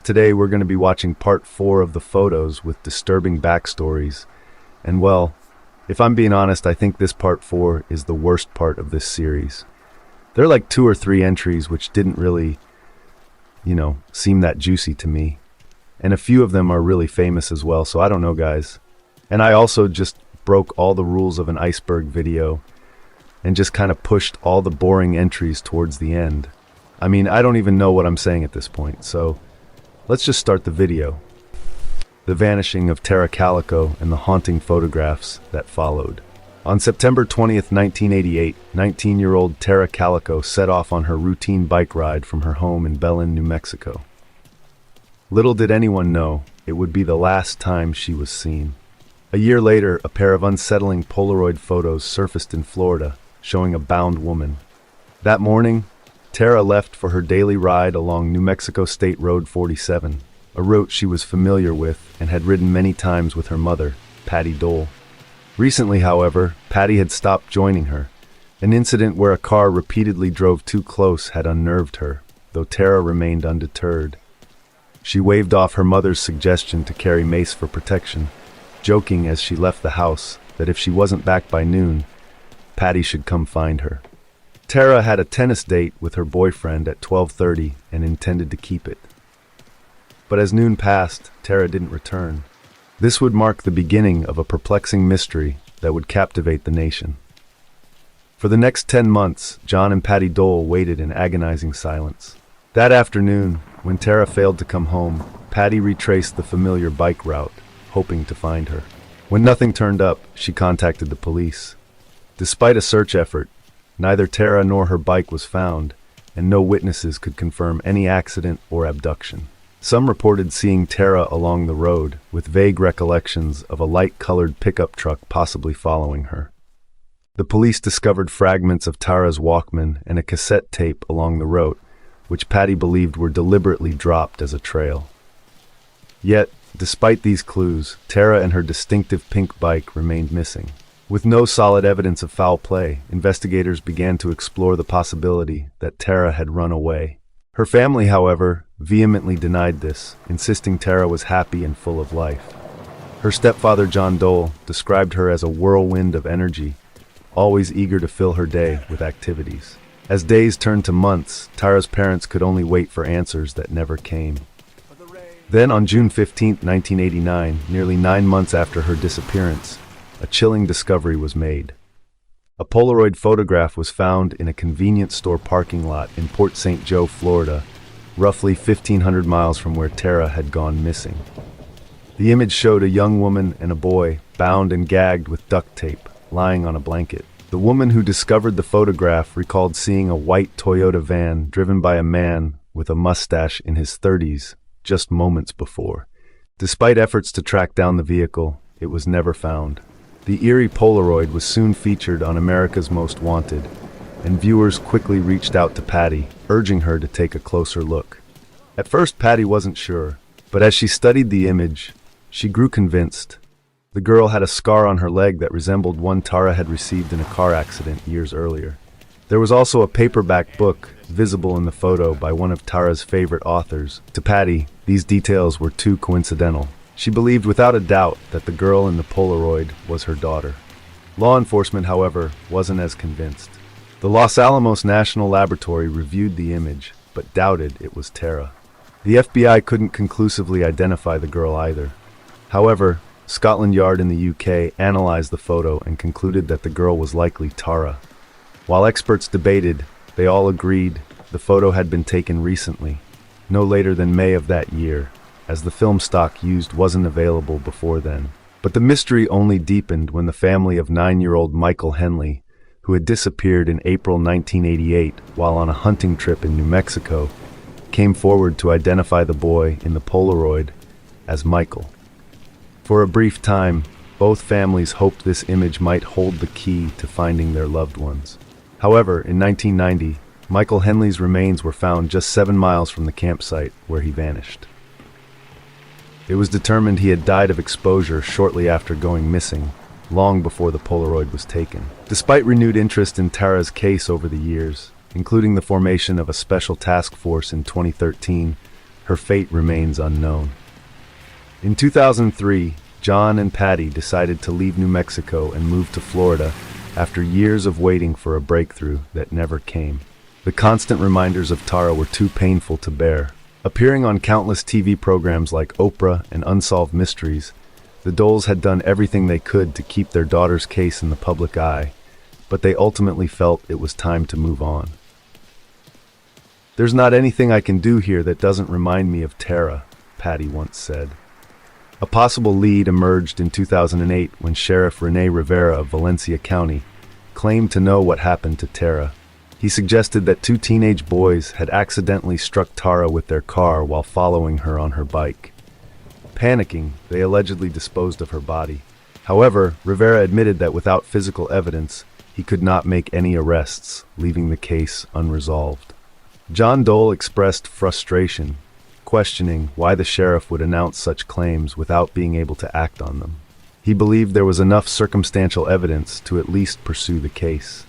Today we're going to be watching part 4 of the photos with disturbing backstories. And well, if I'm being honest, I think this part 4 is the worst part of this series. There are like 2 or 3 entries which didn't really, seem that juicy to me. And a few of them are really famous as well, so I don't know, guys. And I also just broke all the rules of an iceberg video and just kind of pushed all the boring entries towards the end. I mean, I don't even know what I'm saying at this point, so let's just start the video. The vanishing of Tara Calico and the haunting photographs that followed. On September 20th, 1988, 19-year-old Tara Calico set off on her routine bike ride from her home in Belen, New Mexico. Little did anyone know it would be the last time she was seen. A year later, a pair of unsettling Polaroid photos surfaced in Florida, showing a bound woman. That morning, Tara left for her daily ride along New Mexico State Road 47, a route she was familiar with and had ridden many times with her mother, Patty Dole. Recently, however, Patty had stopped joining her. An incident where a car repeatedly drove too close had unnerved her, though Tara remained undeterred. She waved off her mother's suggestion to carry mace for protection, joking as she left the house that if she wasn't back by noon, Patty should come find her. Tara had a tennis date with her boyfriend at 12:30 and intended to keep it. But as noon passed, Tara didn't return. This would mark the beginning of a perplexing mystery that would captivate the nation. For the next 10 months, John and Patty Dole waited in agonizing silence. That afternoon, when Tara failed to come home, Patty retraced the familiar bike route, hoping to find her. When nothing turned up, she contacted the police. Despite a search effort, neither Tara nor her bike was found, and no witnesses could confirm any accident or abduction. Some reported seeing Tara along the road, with vague recollections of a light-colored pickup truck possibly following her. The police discovered fragments of Tara's Walkman and a cassette tape along the road, which Patty believed were deliberately dropped as a trail. Yet, despite these clues, Tara and her distinctive pink bike remained missing. With no solid evidence of foul play, investigators began to explore the possibility that Tara had run away. Her family, however, vehemently denied this, insisting Tara was happy and full of life. Her stepfather, John Dole, described her as a whirlwind of energy, always eager to fill her day with activities. As days turned to months, Tara's parents could only wait for answers that never came. Then, on June 15, 1989, nearly 9 months after her disappearance, a chilling discovery was made. A Polaroid photograph was found in a convenience store parking lot in Port St. Joe, Florida, roughly 1,500 miles from where Tara had gone missing. The image showed a young woman and a boy, bound and gagged with duct tape, lying on a blanket. The woman who discovered the photograph recalled seeing a white Toyota van driven by a man with a mustache in his 30s just moments before. Despite efforts to track down the vehicle, it was never found. The eerie Polaroid was soon featured on America's Most Wanted, and viewers quickly reached out to Patty, urging her to take a closer look. At first, Patty wasn't sure, but as she studied the image, she grew convinced. The girl had a scar on her leg that resembled one Tara had received in a car accident years earlier. There was also a paperback book visible in the photo by one of Tara's favorite authors. To Patty, these details were too coincidental. She believed without a doubt that the girl in the Polaroid was her daughter. Law enforcement, however, wasn't as convinced. The Los Alamos National Laboratory reviewed the image, but doubted it was Tara. The FBI couldn't conclusively identify the girl either. However, Scotland Yard in the UK analyzed the photo and concluded that the girl was likely Tara. While experts debated, they all agreed the photo had been taken recently, no later than May of that year, as the film stock used wasn't available before then. But the mystery only deepened when the family of 9-year-old Michael Henley, who had disappeared in April 1988 while on a hunting trip in New Mexico, came forward to identify the boy in the Polaroid as Michael. For a brief time, both families hoped this image might hold the key to finding their loved ones. However, in 1990, Michael Henley's remains were found just 7 miles from the campsite where he vanished. It was determined he had died of exposure shortly after going missing, long before the Polaroid was taken. Despite renewed interest in Tara's case over the years, including the formation of a special task force in 2013, Her fate remains unknown. In 2003, John and Patty decided to leave New Mexico and move to Florida after years of waiting for a breakthrough that never came. The constant reminders of Tara were too painful to bear. Appearing on countless TV programs like Oprah and Unsolved Mysteries, the Doles had done everything they could to keep their daughter's case in the public eye, but they ultimately felt it was time to move on. "There's not anything I can do here that doesn't remind me of Tara," Patty once said. A possible lead emerged in 2008 when Sheriff Rene Rivera of Valencia County claimed to know what happened to Tara. He suggested that two teenage boys had accidentally struck Tara with their car while following her on her bike. Panicking, they allegedly disposed of her body. However, Rivera admitted that without physical evidence, he could not make any arrests, leaving the case unresolved. John Dole expressed frustration, questioning why the sheriff would announce such claims without being able to act on them. He believed there was enough circumstantial evidence to at least pursue the case.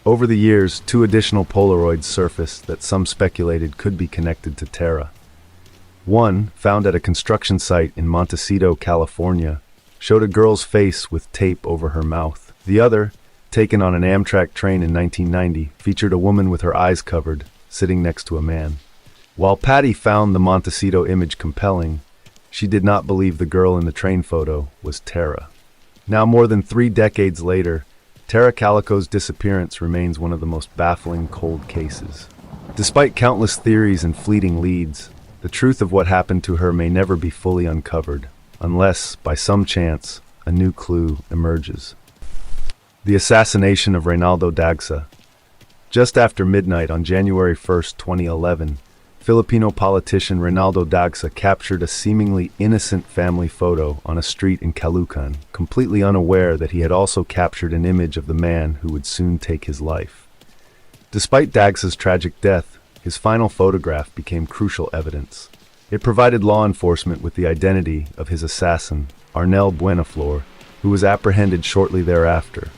Over the years, two additional Polaroids surfaced that some speculated could be connected to Tara. One, found at a construction site in Montecito, California, showed a girl's face with tape over her mouth. The other, taken on an Amtrak train in 1990, featured a woman with her eyes covered, sitting next to a man. While Patty found the Montecito image compelling, she did not believe the girl in the train photo was Tara. Now, more than 3 decades later, Tara Calico's disappearance remains one of the most baffling cold cases. Despite countless theories and fleeting leads, the truth of what happened to her may never be fully uncovered, unless, by some chance, a new clue emerges. The assassination of Reynaldo Dagsa. Just after midnight on January 1, 2011, Filipino politician Reynaldo Dagsa captured a seemingly innocent family photo on a street in Caloocan, completely unaware that he had also captured an image of the man who would soon take his life. Despite Dagsa's tragic death, his final photograph became crucial evidence. It provided law enforcement with the identity of his assassin, Arnel Buenaflor, who was apprehended shortly thereafter.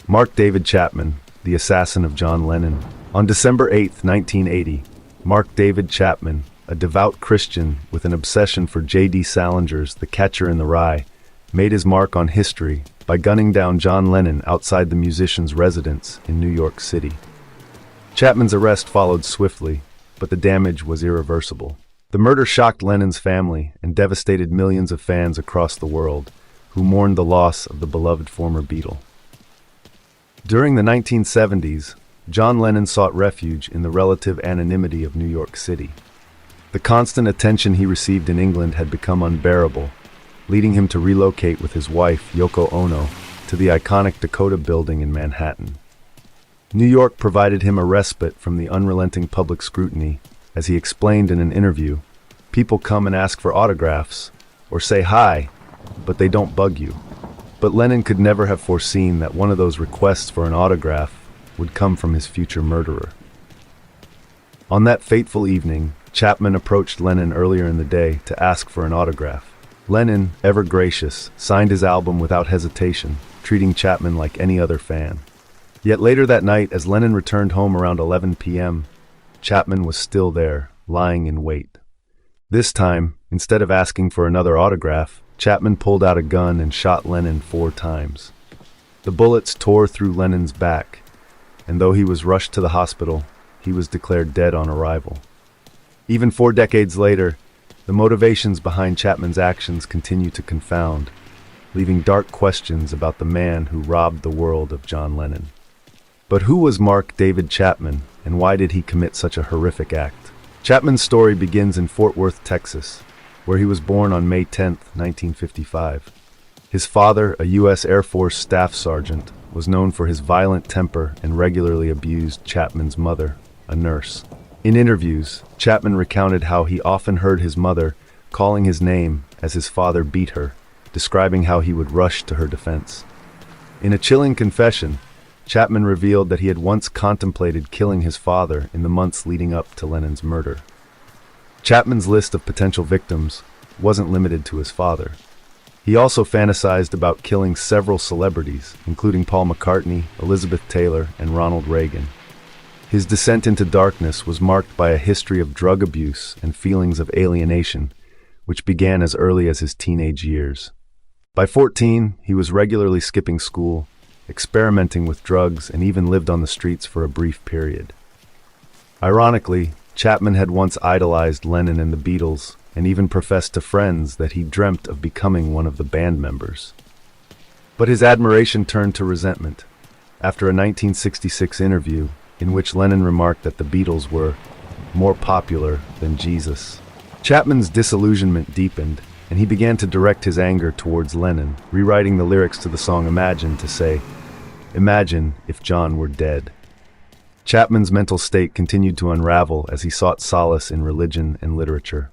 Mark David Chapman, the assassin of John Lennon. On December 8, 1980, Mark David Chapman, a devout Christian with an obsession for J.D. Salinger's The Catcher in the Rye, made his mark on history by gunning down John Lennon outside the musician's residence in New York City. Chapman's arrest followed swiftly, but the damage was irreversible. The murder shocked Lennon's family and devastated millions of fans across the world, who mourned the loss of the beloved former Beatle. During the 1970s, John Lennon sought refuge in the relative anonymity of New York City. The constant attention he received in England had become unbearable, leading him to relocate with his wife, Yoko Ono, to the iconic Dakota Building in Manhattan. New York provided him a respite from the unrelenting public scrutiny. As he explained in an interview, "People come and ask for autographs, or say hi, but they don't bug you." But Lennon could never have foreseen that one of those requests for an autograph would come from his future murderer. On that fateful evening, Chapman approached Lennon earlier in the day to ask for an autograph. Lennon, ever gracious, signed his album without hesitation, treating Chapman like any other fan. Yet later that night, as Lennon returned home around 11 p.m., Chapman was still there, lying in wait. This time, instead of asking for another autograph, Chapman pulled out a gun and shot Lennon 4 times. The bullets tore through Lennon's back, and though he was rushed to the hospital, he was declared dead on arrival. Even 4 decades later, the motivations behind Chapman's actions continue to confound, leaving dark questions about the man who robbed the world of John Lennon. But who was Mark David Chapman, and why did he commit such a horrific act? Chapman's story begins in Fort Worth, Texas, where he was born on May 10, 1955. His father, a U.S. Air Force staff sergeant, was known for his violent temper and regularly abused Chapman's mother, a nurse. In interviews, Chapman recounted how he often heard his mother calling his name as his father beat her, describing how he would rush to her defense. In a chilling confession, Chapman revealed that he had once contemplated killing his father in the months leading up to Lennon's murder. Chapman's list of potential victims wasn't limited to his father. He also fantasized about killing several celebrities, including Paul McCartney, Elizabeth Taylor, and Ronald Reagan. His descent into darkness was marked by a history of drug abuse and feelings of alienation, which began as early as his teenage years. By 14, he was regularly skipping school, experimenting with drugs, and even lived on the streets for a brief period. Ironically, Chapman had once idolized Lennon and the Beatles, and even professed to friends that he dreamt of becoming one of the band members. But his admiration turned to resentment after a 1966 interview in which Lennon remarked that the Beatles were more popular than Jesus. Chapman's disillusionment deepened, and he began to direct his anger towards Lennon, rewriting the lyrics to the song Imagine to say, "Imagine if John were dead." Chapman's mental state continued to unravel as he sought solace in religion and literature.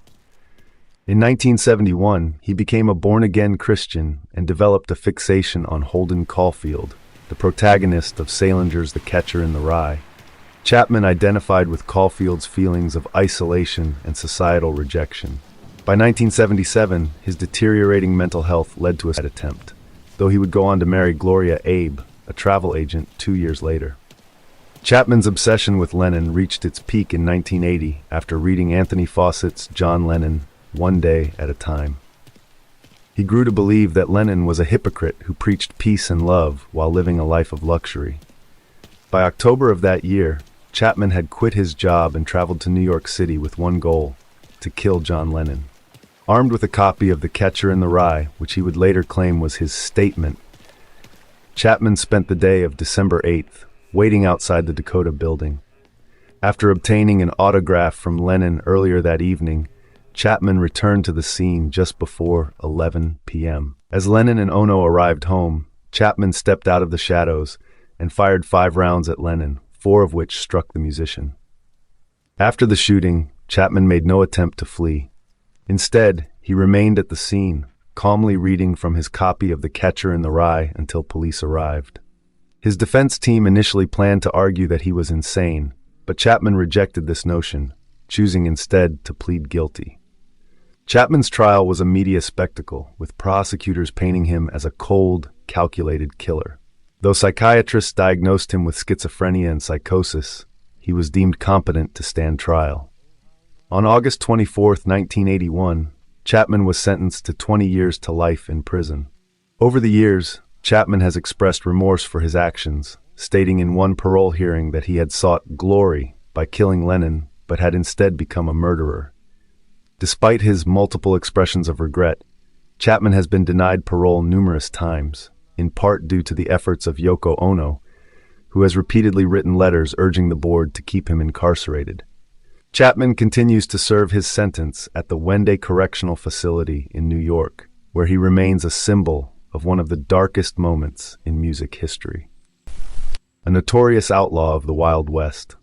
In 1971, he became a born-again Christian and developed a fixation on Holden Caulfield, the protagonist of Salinger's The Catcher in the Rye. Chapman identified with Caulfield's feelings of isolation and societal rejection. By 1977, his deteriorating mental health led to a suicide attempt, though he would go on to marry Gloria Abe, a travel agent, 2 years later. Chapman's obsession with Lennon reached its peak in 1980 after reading Anthony Fawcett's John Lennon, One Day at a Time. He grew to believe that Lennon was a hypocrite who preached peace and love while living a life of luxury. By October of that year, Chapman had quit his job and traveled to New York City with one goal: to kill John Lennon. Armed with a copy of The Catcher in the Rye, which he would later claim was his statement, Chapman spent the day of December 8th waiting outside the Dakota Building. After obtaining an autograph from Lennon earlier that evening, Chapman returned to the scene just before 11 p.m. As Lennon and Ono arrived home, Chapman stepped out of the shadows and fired 5 rounds at Lennon, 4 of which struck the musician. After the shooting, Chapman made no attempt to flee. Instead, he remained at the scene, calmly reading from his copy of The Catcher in the Rye until police arrived. His defense team initially planned to argue that he was insane, but Chapman rejected this notion, choosing instead to plead guilty. Chapman's trial was a media spectacle, with prosecutors painting him as a cold, calculated killer. Though psychiatrists diagnosed him with schizophrenia and psychosis, he was deemed competent to stand trial. On August 24, 1981, Chapman was sentenced to 20 years to life in prison. Over the years, Chapman has expressed remorse for his actions, stating in one parole hearing that he had sought glory by killing Lennon, but had instead become a murderer. Despite his multiple expressions of regret, Chapman has been denied parole numerous times, in part due to the efforts of Yoko Ono, who has repeatedly written letters urging the board to keep him incarcerated. Chapman continues to serve his sentence at the Wende Correctional Facility in New York, where he remains a symbol of one of the darkest moments in music history. A notorious outlaw of the Wild West.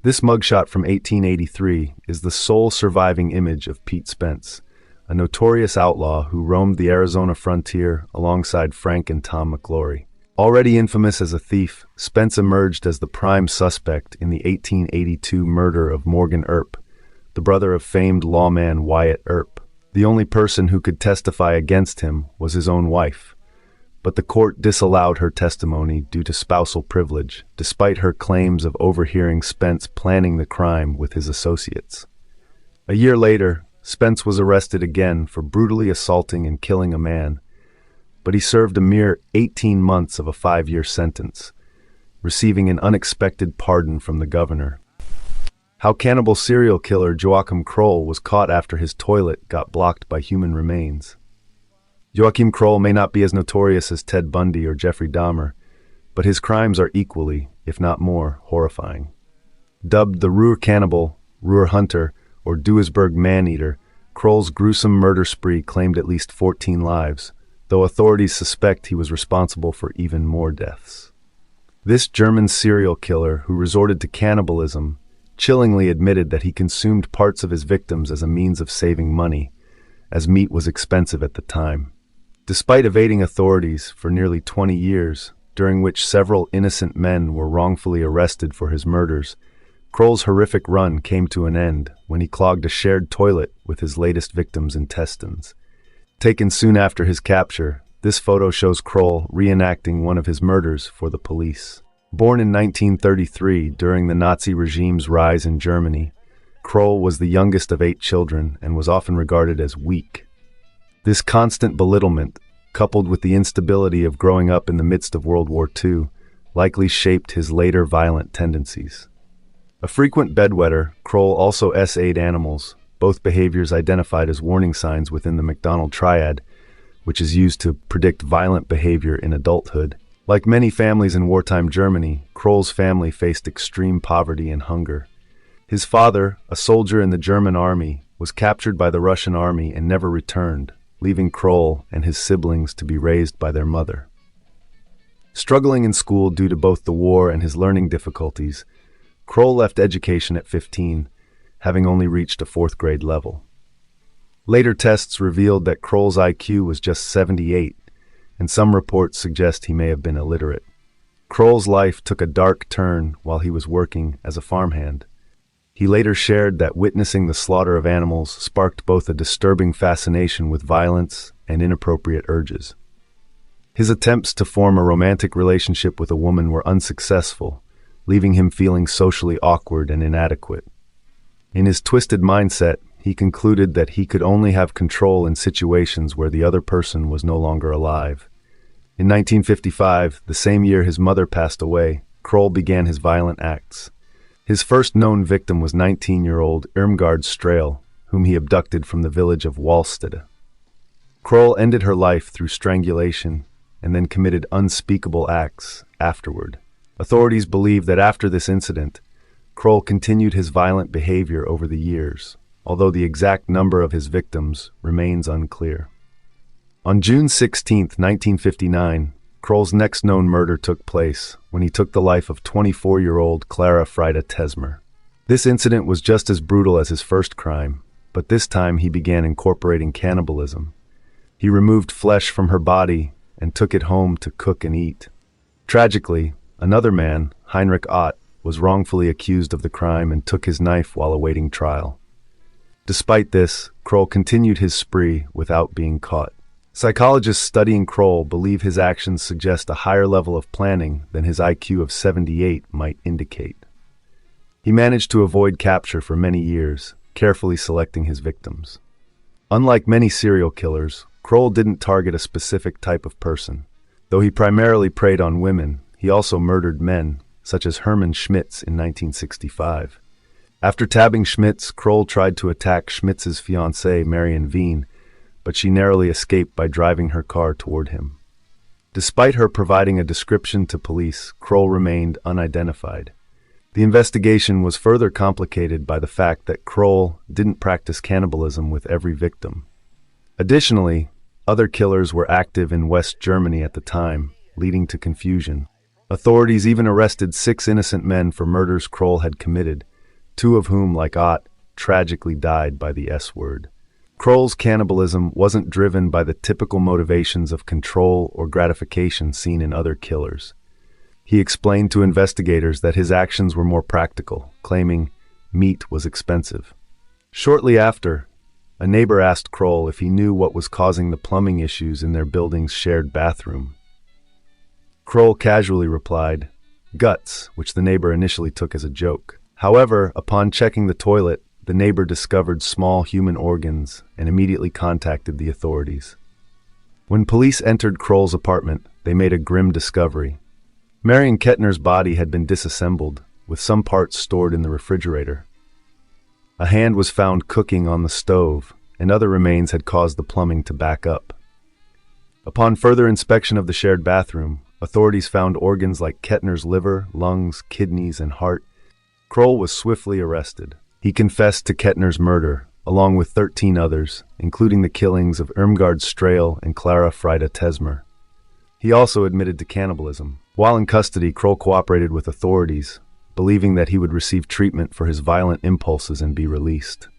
This mugshot from 1883 is the sole surviving image of Pete Spence, a notorious outlaw who roamed the Arizona frontier alongside Frank and Tom McGlory. Already infamous as a thief, Spence emerged as the prime suspect in the 1882 murder of Morgan Earp, the brother of famed lawman Wyatt Earp. The only person who could testify against him was his own wife, but the court disallowed her testimony due to spousal privilege, despite her claims of overhearing Spence planning the crime with his associates. A year later, Spence was arrested again for brutally assaulting and killing a man, but he served a mere 18 months of a 5-year sentence, receiving an unexpected pardon from the governor. How cannibal serial killer Joachim Kroll was caught after his toilet got blocked by human remains. Joachim Kroll may not be as notorious as Ted Bundy or Jeffrey Dahmer, but his crimes are equally, if not more, horrifying. Dubbed the Ruhr Cannibal, Ruhr Hunter, or Duisburg Man-Eater, Kroll's gruesome murder spree claimed at least 14 lives, though authorities suspect he was responsible for even more deaths. This German serial killer, who resorted to cannibalism, chillingly admitted that he consumed parts of his victims as a means of saving money, as meat was expensive at the time. Despite evading authorities for nearly 20 years, during which several innocent men were wrongfully arrested for his murders, Kroll's horrific run came to an end when he clogged a shared toilet with his latest victim's intestines. Taken soon after his capture, this photo shows Kroll reenacting one of his murders for the police. Born in 1933 during the Nazi regime's rise in Germany, Kroll was the youngest of 8 children and was often regarded as weak. This constant belittlement, coupled with the instability of growing up in the midst of World War II, likely shaped his later violent tendencies. A frequent bedwetter, Kroll also essayed animals, both behaviors identified as warning signs within the McDonald triad, which is used to predict violent behavior in adulthood. Like many families in wartime Germany, Kroll's family faced extreme poverty and hunger. His father, a soldier in the German army, was captured by the Russian army and never returned, leaving Kroll and his siblings to be raised by their mother. Struggling in school due to both the war and his learning difficulties, Kroll left education at 15, having only reached a 4th grade level. Later tests revealed that Kroll's IQ was just 78, and some reports suggest he may have been illiterate. Kroll's life took a dark turn while he was working as a farmhand. He later shared that witnessing the slaughter of animals sparked both a disturbing fascination with violence and inappropriate urges. His attempts to form a romantic relationship with a woman were unsuccessful, leaving him feeling socially awkward and inadequate. In his twisted mindset, he concluded that he could only have control in situations where the other person was no longer alive. In 1955, the same year his mother passed away, Kroll began his violent acts. His first known victim was 19-year-old Irmgard Strahl, whom he abducted from the village of Wallstede. Kroll ended her life through strangulation and then committed unspeakable acts afterward. Authorities believe that after this incident, Kroll continued his violent behavior over the years, although the exact number of his victims remains unclear. On June 16, 1959, Kroll's next known murder took place when he took the life of 24-year-old Clara Frieda Tesmer. This incident was just as brutal as his first crime, but this time he began incorporating cannibalism. He removed flesh from her body and took it home to cook and eat. Tragically, another man, Heinrich Ott, was wrongfully accused of the crime and took his knife while awaiting trial. Despite this, Kroll continued his spree without being caught. Psychologists studying Kroll believe his actions suggest a higher level of planning than his IQ of 78 might indicate. He managed to avoid capture for many years, carefully selecting his victims. Unlike many serial killers, Kroll didn't target a specific type of person. Though he primarily preyed on women, he also murdered men, such as Hermann Schmitz in 1965. After tabbing Schmitz, Kroll tried to attack Schmitz's fiancée, Marion Veen, but she narrowly escaped by driving her car toward him. Despite her providing a description to police, Kroll remained unidentified. The investigation was further complicated by the fact that Kroll didn't practice cannibalism with every victim. Additionally, other killers were active in West Germany at the time, leading to confusion. Authorities even arrested 6 innocent men for murders Kroll had committed, 2 of whom, like Ott, tragically died by the S-word. Kroll's cannibalism wasn't driven by the typical motivations of control or gratification seen in other killers. He explained to investigators that his actions were more practical, claiming meat was expensive. Shortly after, a neighbor asked Kroll if he knew what was causing the plumbing issues in their building's shared bathroom. Kroll casually replied, "Guts," which the neighbor initially took as a joke. However, upon checking the toilet, the neighbor discovered small human organs and immediately contacted the authorities. When police entered Kroll's apartment, they made a grim discovery. Marion Kettner's body had been disassembled, with some parts stored in the refrigerator. A hand was found cooking on the stove, and other remains had caused the plumbing to back up. Upon further inspection of the shared bathroom, authorities found organs like Kettner's liver, lungs, kidneys, and heart. Kroll was swiftly arrested. He confessed to Kettner's murder, along with 13 others, including the killings of Irmgard Strahl and Clara Frieda Tesmer. He also admitted to cannibalism. While in custody, Kroll cooperated with authorities, believing that he would receive treatment for his violent impulses and be released.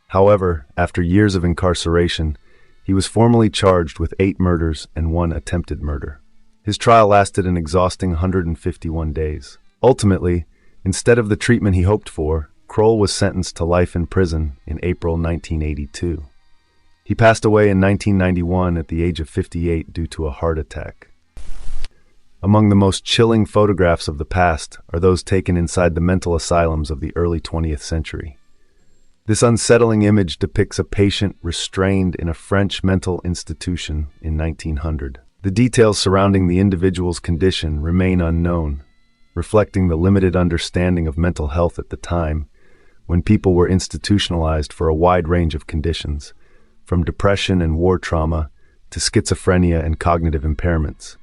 However, after years of incarceration, he was formally charged with 8 murders and 1 attempted murder. His trial lasted an exhausting 151 days. Ultimately, instead of the treatment he hoped for, Kroll was sentenced to life in prison in April 1982. He passed away in 1991 at the age of 58 due to a heart attack. Among the most chilling photographs of the past are those taken inside the mental asylums of the early 20th century. This unsettling image depicts a patient restrained in a French mental institution in 1900. The details surrounding the individual's condition remain unknown, reflecting the limited understanding of mental health at the time, when people were institutionalized for a wide range of conditions, from depression and war trauma to schizophrenia and cognitive impairments.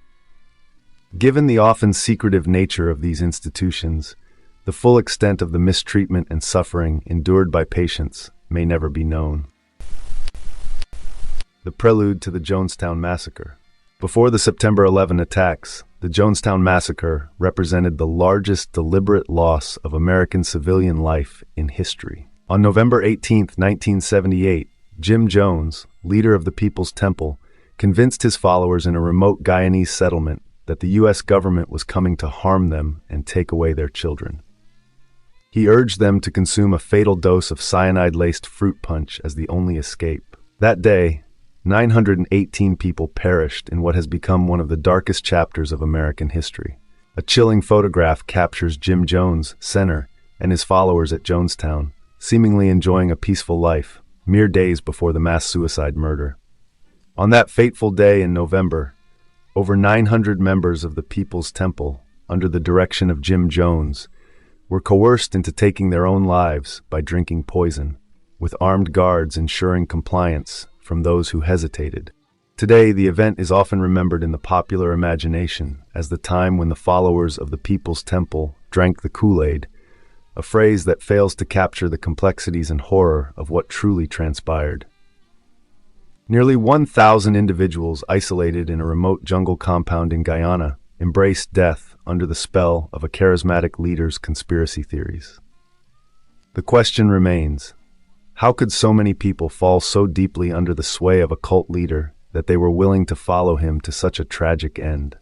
Given the often secretive nature of these institutions, the full extent of the mistreatment and suffering endured by patients may never be known. The prelude to the Jonestown Massacre. Before the September 11 attacks, the Jonestown Massacre represented the largest deliberate loss of American civilian life in history. On November 18, 1978, Jim Jones, leader of the People's Temple, convinced his followers in a remote Guyanese settlement that the U.S. government was coming to harm them and take away their children. He urged them to consume a fatal dose of cyanide-laced fruit punch as the only escape. That day, 918 people perished in what has become one of the darkest chapters of American history. A chilling photograph captures Jim Jones, Center, and his followers at Jonestown, seemingly enjoying a peaceful life, mere days before the mass suicide murder. On that fateful day in November, over 900 members of the People's Temple, under the direction of Jim Jones, were coerced into taking their own lives by drinking poison, with armed guards ensuring compliance from those who hesitated. Today, the event is often remembered in the popular imagination as the time when the followers of the People's Temple drank the Kool-Aid, a phrase that fails to capture the complexities and horror of what truly transpired. Nearly 1,000 individuals isolated in a remote jungle compound in Guyana embraced death under the spell of a charismatic leader's conspiracy theories. The question remains, how could so many people fall so deeply under the sway of a cult leader that they were willing to follow him to such a tragic end?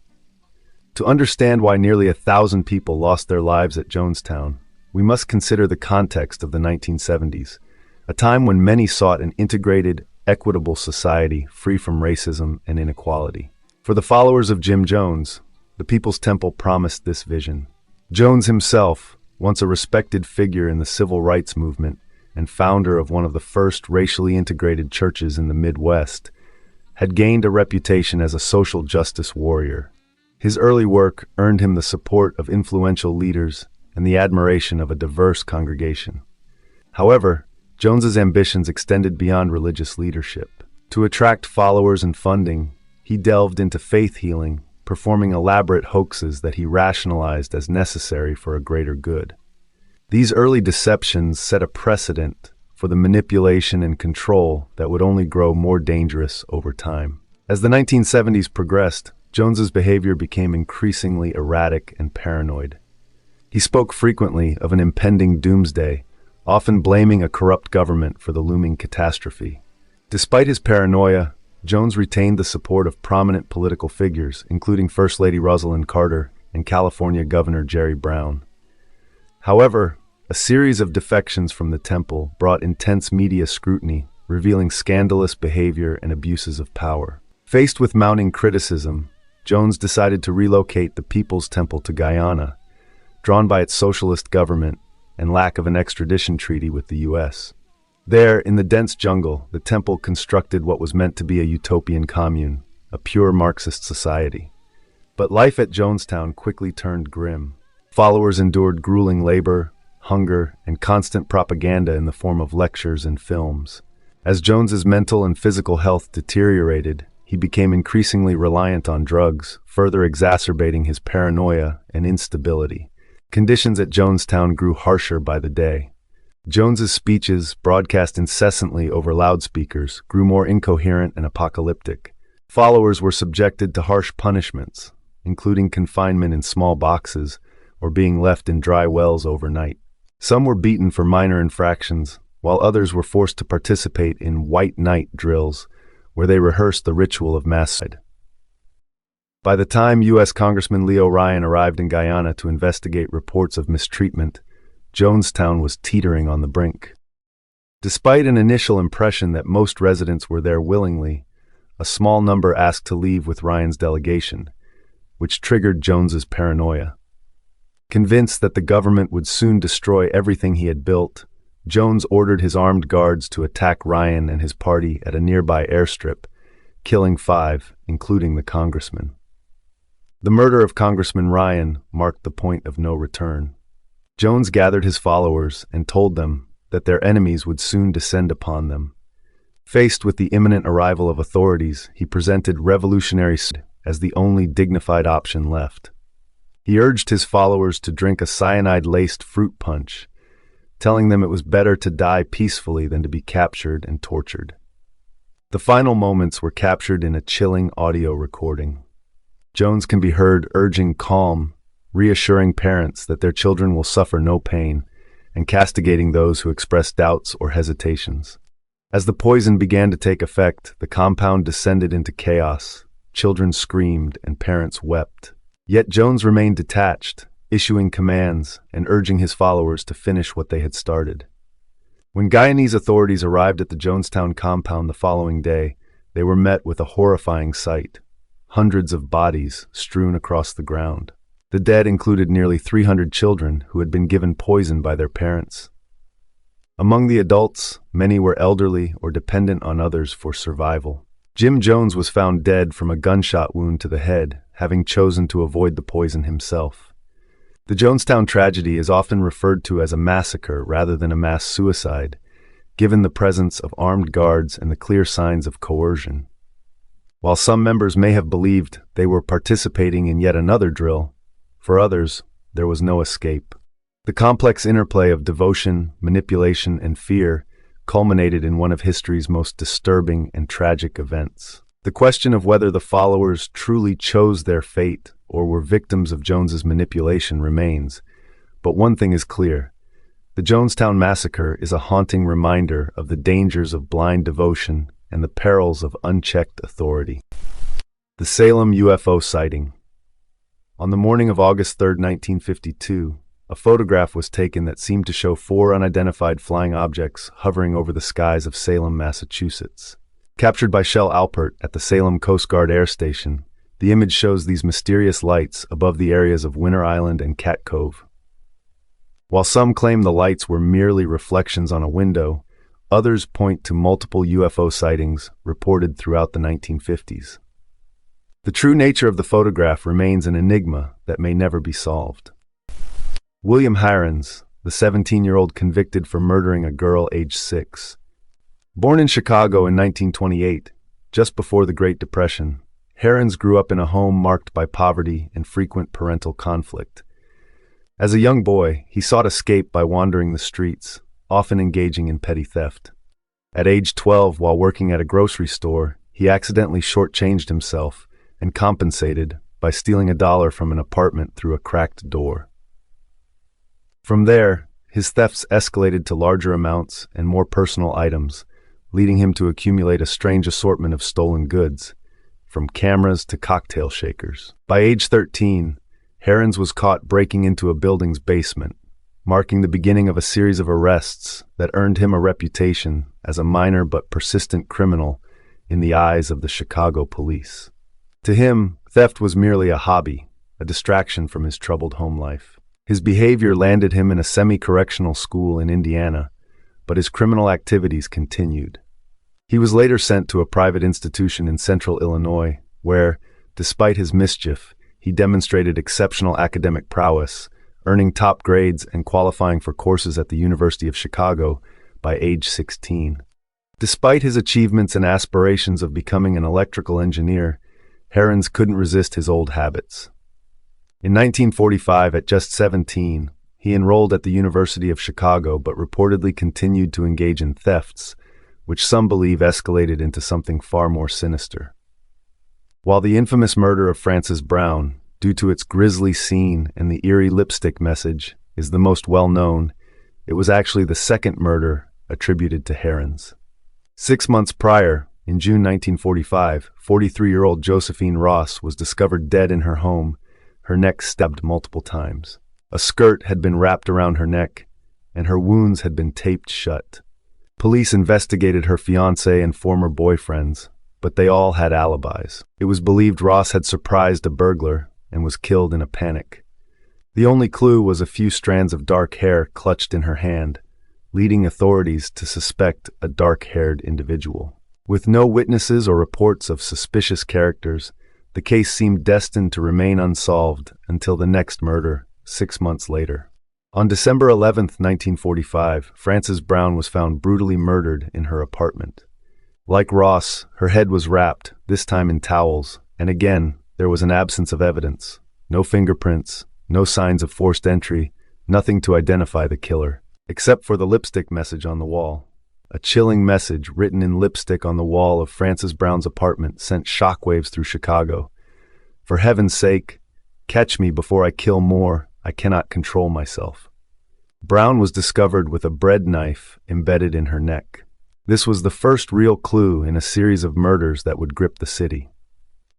To understand why nearly 1,000 people lost their lives at Jonestown, we must consider the context of the 1970s, a time when many sought an integrated, equitable society free from racism and inequality. For the followers of Jim Jones, the People's Temple promised this vision. Jones himself, once a respected figure in the civil rights movement and founder of one of the first racially integrated churches in the Midwest, had gained a reputation as a social justice warrior. His early work earned him the support of influential leaders and the admiration of a diverse congregation. However, Jones's ambitions extended beyond religious leadership. To attract followers and funding, he delved into faith healing, performing elaborate hoaxes that he rationalized as necessary for a greater good. These early deceptions set a precedent for the manipulation and control that would only grow more dangerous over time. As the 1970s progressed, Jones's behavior became increasingly erratic and paranoid. He spoke frequently of an impending doomsday, often blaming a corrupt government for the looming catastrophe. Despite his paranoia, Jones retained the support of prominent political figures, including First Lady Rosalynn Carter and California Governor Jerry Brown. However, a series of defections from the temple brought intense media scrutiny, revealing scandalous behavior and abuses of power. Faced with mounting criticism, Jones decided to relocate the People's Temple to Guyana, drawn by its socialist government and lack of an extradition treaty with the U.S. There, in the dense jungle, the temple constructed what was meant to be a utopian commune, a pure Marxist society. But life at Jonestown quickly turned grim. Followers endured grueling labor, hunger, and constant propaganda in the form of lectures and films. As Jones's mental and physical health deteriorated, he became increasingly reliant on drugs, further exacerbating his paranoia and instability. Conditions at Jonestown grew harsher by the day. Jones's speeches, broadcast incessantly over loudspeakers, grew more incoherent and apocalyptic. Followers were subjected to harsh punishments, including confinement in small boxes or being left in dry wells overnight. Some were beaten for minor infractions, while others were forced to participate in white night drills, where they rehearsed the ritual of mass suicide. By the time U.S. Congressman Leo Ryan arrived in Guyana to investigate reports of mistreatment, Jonestown was teetering on the brink. Despite an initial impression that most residents were there willingly, a small number asked to leave with Ryan's delegation, which triggered Jones's paranoia. Convinced that the government would soon destroy everything he had built, Jones ordered his armed guards to attack Ryan and his party at a nearby airstrip, killing 5, including the congressman. The murder of Congressman Ryan marked the point of no return. Jones gathered his followers and told them that their enemies would soon descend upon them. Faced with the imminent arrival of authorities, he presented revolutionary as the only dignified option left. He urged his followers to drink a cyanide-laced fruit punch, telling them it was better to die peacefully than to be captured and tortured. The final moments were captured in a chilling audio recording. Jones can be heard urging calm, reassuring parents that their children will suffer no pain, and castigating those who express doubts or hesitations. As the poison began to take effect, the compound descended into chaos. Children screamed and parents wept. Yet Jones remained detached, issuing commands and urging his followers to finish what they had started. When Guyanese authorities arrived at the Jonestown compound the following day, they were met with a horrifying sight: hundreds of bodies strewn across the ground. The dead included nearly 300 children who had been given poison by their parents. Among the adults, many were elderly or dependent on others for survival. Jim Jones was found dead from a gunshot wound to the head, having chosen to avoid the poison himself. The Jonestown tragedy is often referred to as a massacre rather than a mass suicide, given the presence of armed guards and the clear signs of coercion. While some members may have believed they were participating in yet another drill, for others, there was no escape. The complex interplay of devotion, manipulation, and fear culminated in one of history's most disturbing and tragic events. The question of whether the followers truly chose their fate or were victims of Jones's manipulation remains, but one thing is clear: the Jonestown massacre is a haunting reminder of the dangers of blind devotion and the perils of unchecked authority. The Salem UFO sighting. On the morning of August 3, 1952, a photograph was taken that seemed to show 4 unidentified flying objects hovering over the skies of Salem, Massachusetts. Captured by Shell Alpert at the Salem Coast Guard Air Station, the image shows these mysterious lights above the areas of Winter Island and Cat Cove. While some claim the lights were merely reflections on a window, others point to multiple UFO sightings reported throughout the 1950s. The true nature of the photograph remains an enigma that may never be solved. William Heirens, the 17-year-old convicted for murdering a girl aged 6. Born in Chicago in 1928, just before the Great Depression, Heirens grew up in a home marked by poverty and frequent parental conflict. As a young boy, he sought escape by wandering the streets, often engaging in petty theft. At age 12, while working at a grocery store, he accidentally shortchanged himself and compensated by stealing $1 from an apartment through a cracked door. From there, his thefts escalated to larger amounts and more personal items, leading him to accumulate a strange assortment of stolen goods, from cameras to cocktail shakers. By age 13, Heirens was caught breaking into a building's basement, marking the beginning of a series of arrests that earned him a reputation as a minor but persistent criminal in the eyes of the Chicago police. To him, theft was merely a hobby, a distraction from his troubled home life. His behavior landed him in a semi-correctional school in Indiana, but his criminal activities continued. He was later sent to a private institution in central Illinois, where, despite his mischief, he demonstrated exceptional academic prowess, earning top grades and qualifying for courses at the University of Chicago by age 16. Despite his achievements and aspirations of becoming an electrical engineer, Heirens couldn't resist his old habits. In 1945, at just 17, he enrolled at the University of Chicago but reportedly continued to engage in thefts, which some believe escalated into something far more sinister. While the infamous murder of Frances Brown, due to its grisly scene and the eerie lipstick message, is the most well-known, it was actually the second murder attributed to Heirens. 6 months prior, in June 1945, 43-year-old Josephine Ross was discovered dead in her home, her neck stabbed multiple times. A skirt had been wrapped around her neck, and her wounds had been taped shut. Police investigated her fiancé and former boyfriends, but they all had alibis. It was believed Ross had surprised a burglar, and was killed in a panic. The only clue was a few strands of dark hair clutched in her hand, leading authorities to suspect a dark-haired individual. With no witnesses or reports of suspicious characters, the case seemed destined to remain unsolved until the next murder, 6 months later. On December 11, 1945, Frances Brown was found brutally murdered in her apartment. Like Ross, her head was wrapped, this time in towels, and again, there was an absence of evidence. No fingerprints, no signs of forced entry, nothing to identify the killer, except for the lipstick message on the wall. A chilling message written in lipstick on the wall of Frances Brown's apartment sent shockwaves through Chicago. "For heaven's sake, catch me before I kill more. I cannot control myself." Brown was discovered with a bread knife embedded in her neck. This was the first real clue in a series of murders that would grip the city.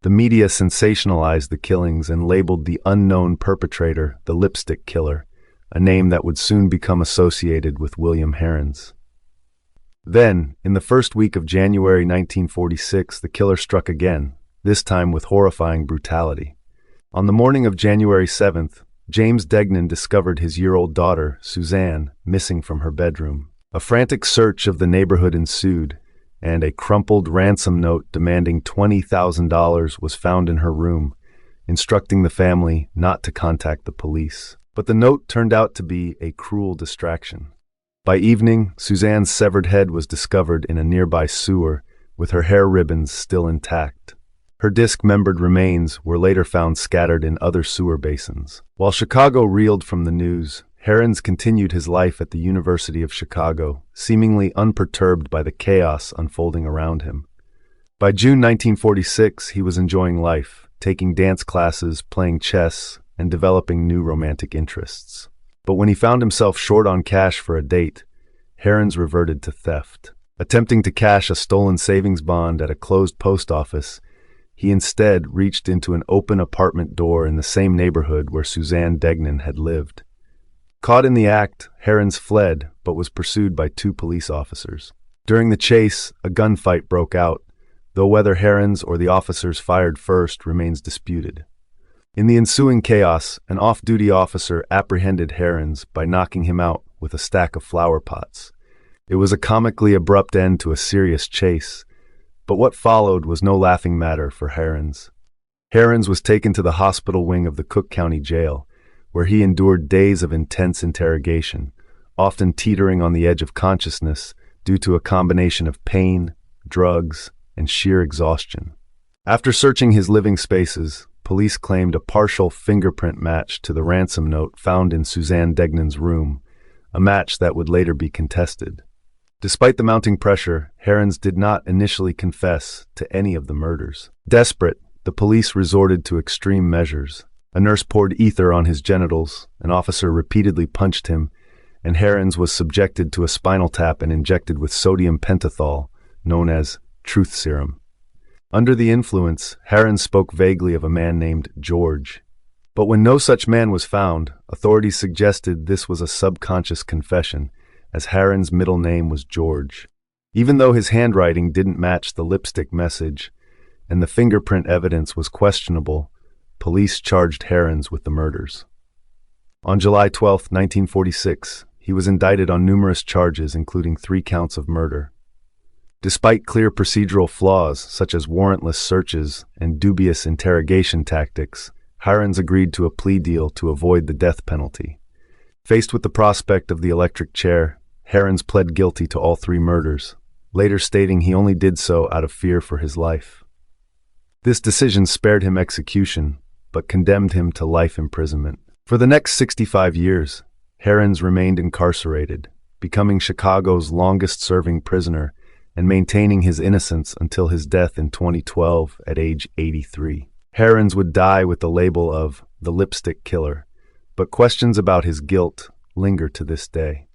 The media sensationalized the killings and labeled the unknown perpetrator the lipstick killer, a name that would soon become associated with William Heirens. Then, in the first week of January 1946, the killer struck again, this time with horrifying brutality. On the morning of January 7th, James Degnan discovered his year-old daughter, Suzanne, missing from her bedroom. A frantic search of the neighborhood ensued, and a crumpled ransom note demanding $20,000 was found in her room, instructing the family not to contact the police. But the note turned out to be a cruel distraction. By evening, Suzanne's severed head was discovered in a nearby sewer, with her hair ribbons still intact. Her dismembered remains were later found scattered in other sewer basins. While Chicago reeled from the news, Heirens continued his life at the University of Chicago, seemingly unperturbed by the chaos unfolding around him. By June 1946, he was enjoying life, taking dance classes, playing chess, and developing new romantic interests. But when he found himself short on cash for a date, Heirens reverted to theft. Attempting to cash a stolen savings bond at a closed post office, he instead reached into an open apartment door in the same neighborhood where Suzanne Degnan had lived. Caught in the act, Heirens fled, but was pursued by 2 police officers. During the chase, a gunfight broke out, though whether Heirens or the officers fired first remains disputed. In the ensuing chaos, an off-duty officer apprehended Heirens by knocking him out with a stack of flower pots. It was a comically abrupt end to a serious chase, but what followed was no laughing matter for Heirens. Heirens was taken to the hospital wing of the Cook County Jail, where he endured days of intense interrogation, often teetering on the edge of consciousness due to a combination of pain, drugs, and sheer exhaustion. After searching his living spaces, police claimed a partial fingerprint match to the ransom note found in Suzanne Degnan's room, a match that would later be contested. Despite the mounting pressure, Heirens did not initially confess to any of the murders. Desperate, the police resorted to extreme measures. A nurse poured ether on his genitals, an officer repeatedly punched him, and Heirens was subjected to a spinal tap and injected with sodium pentothal, known as truth serum. Under the influence, Heirens spoke vaguely of a man named George. But when no such man was found, authorities suggested this was a subconscious confession, as Heirens' middle name was George. Even though his handwriting didn't match the lipstick message, and the fingerprint evidence was questionable, police charged Heirens with the murders. On July 12, 1946, he was indicted on numerous charges, including 3 counts of murder. Despite clear procedural flaws, such as warrantless searches and dubious interrogation tactics, Heirens agreed to a plea deal to avoid the death penalty. Faced with the prospect of the electric chair, Heirens pled guilty to all 3 murders, later stating he only did so out of fear for his life. This decision spared him execution, but condemned him to life imprisonment. For the next 65 years, Heirens remained incarcerated, becoming Chicago's longest-serving prisoner and maintaining his innocence until his death in 2012 at age 83. Heirens would die with the label of the lipstick killer, but questions about his guilt linger to this day.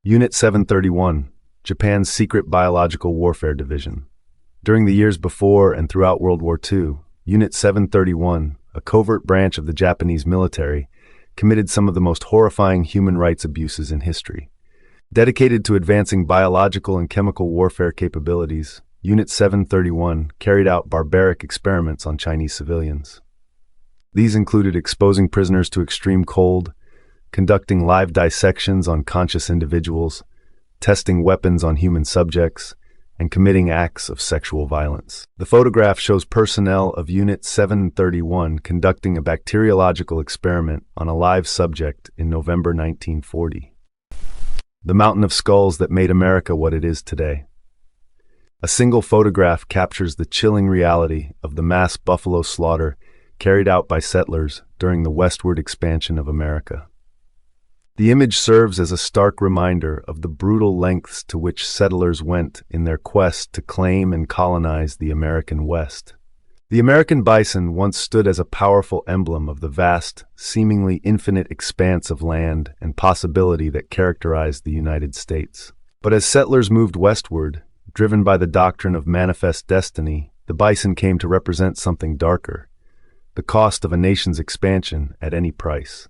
Unit 731, Japan's secret biological warfare division. During the years before and throughout World War II, Unit 731, a covert branch of the Japanese military, committed some of the most horrifying human rights abuses in history. Dedicated to advancing biological and chemical warfare capabilities, Unit 731 carried out barbaric experiments on Chinese civilians. These included exposing prisoners to extreme cold, conducting live dissections on conscious individuals, testing weapons on human subjects, and committing acts of sexual violence. The photograph shows personnel of Unit 731 conducting a bacteriological experiment on a live subject in November 1940. The mountain of skulls that made America what it is today. A single photograph captures the chilling reality of the mass buffalo slaughter carried out by settlers during the westward expansion of America. The image serves as a stark reminder of the brutal lengths to which settlers went in their quest to claim and colonize the American West. The American bison once stood as a powerful emblem of the vast, seemingly infinite expanse of land and possibility that characterized the United States. But as settlers moved westward, driven by the doctrine of manifest destiny, the bison came to represent something darker: the cost of a nation's expansion at any price.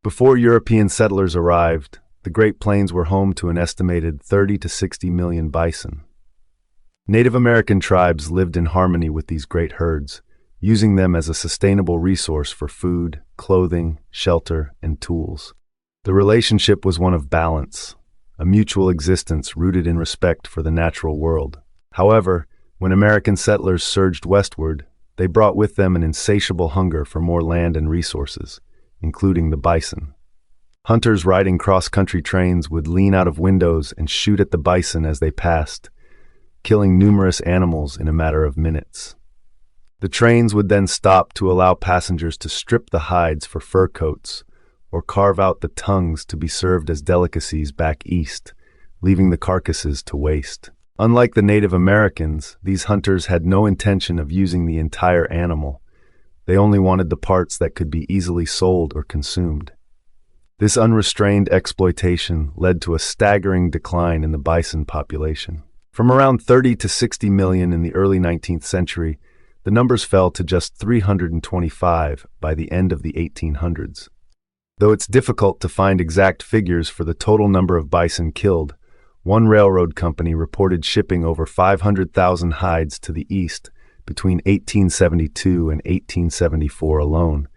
Before European settlers arrived, the Great Plains were home to an estimated 30 to 60 million bison. Native American tribes lived in harmony with these great herds, using them as a sustainable resource for food, clothing, shelter, and tools. The relationship was one of balance, a mutual existence rooted in respect for the natural world. However, when American settlers surged westward, they brought with them an insatiable hunger for more land and resources, including the bison. Hunters riding cross-country trains would lean out of windows and shoot at the bison as they passed, killing numerous animals in a matter of minutes. The trains would then stop to allow passengers to strip the hides for fur coats or carve out the tongues to be served as delicacies back east, leaving the carcasses to waste. Unlike the Native Americans, these hunters had no intention of using the entire animal. They only wanted the parts that could be easily sold or consumed. This unrestrained exploitation led to a staggering decline in the bison population. From around 30 to 60 million in the early 19th century, the numbers fell to just 325 by the end of the 1800s. Though it's difficult to find exact figures for the total number of bison killed, one railroad company reported shipping over 500,000 hides to the east between 1872 and 1874 alone,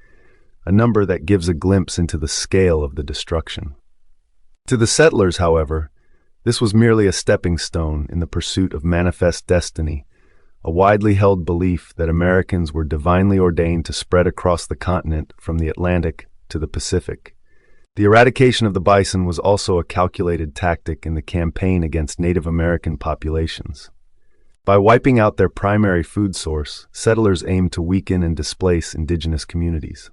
a number that gives a glimpse into the scale of the destruction. To the settlers, however, this was merely a stepping stone in the pursuit of manifest destiny, a widely held belief that Americans were divinely ordained to spread across the continent from the Atlantic to the Pacific. The eradication of the bison was also a calculated tactic in the campaign against Native American populations. By wiping out their primary food source, settlers aimed to weaken and displace indigenous communities.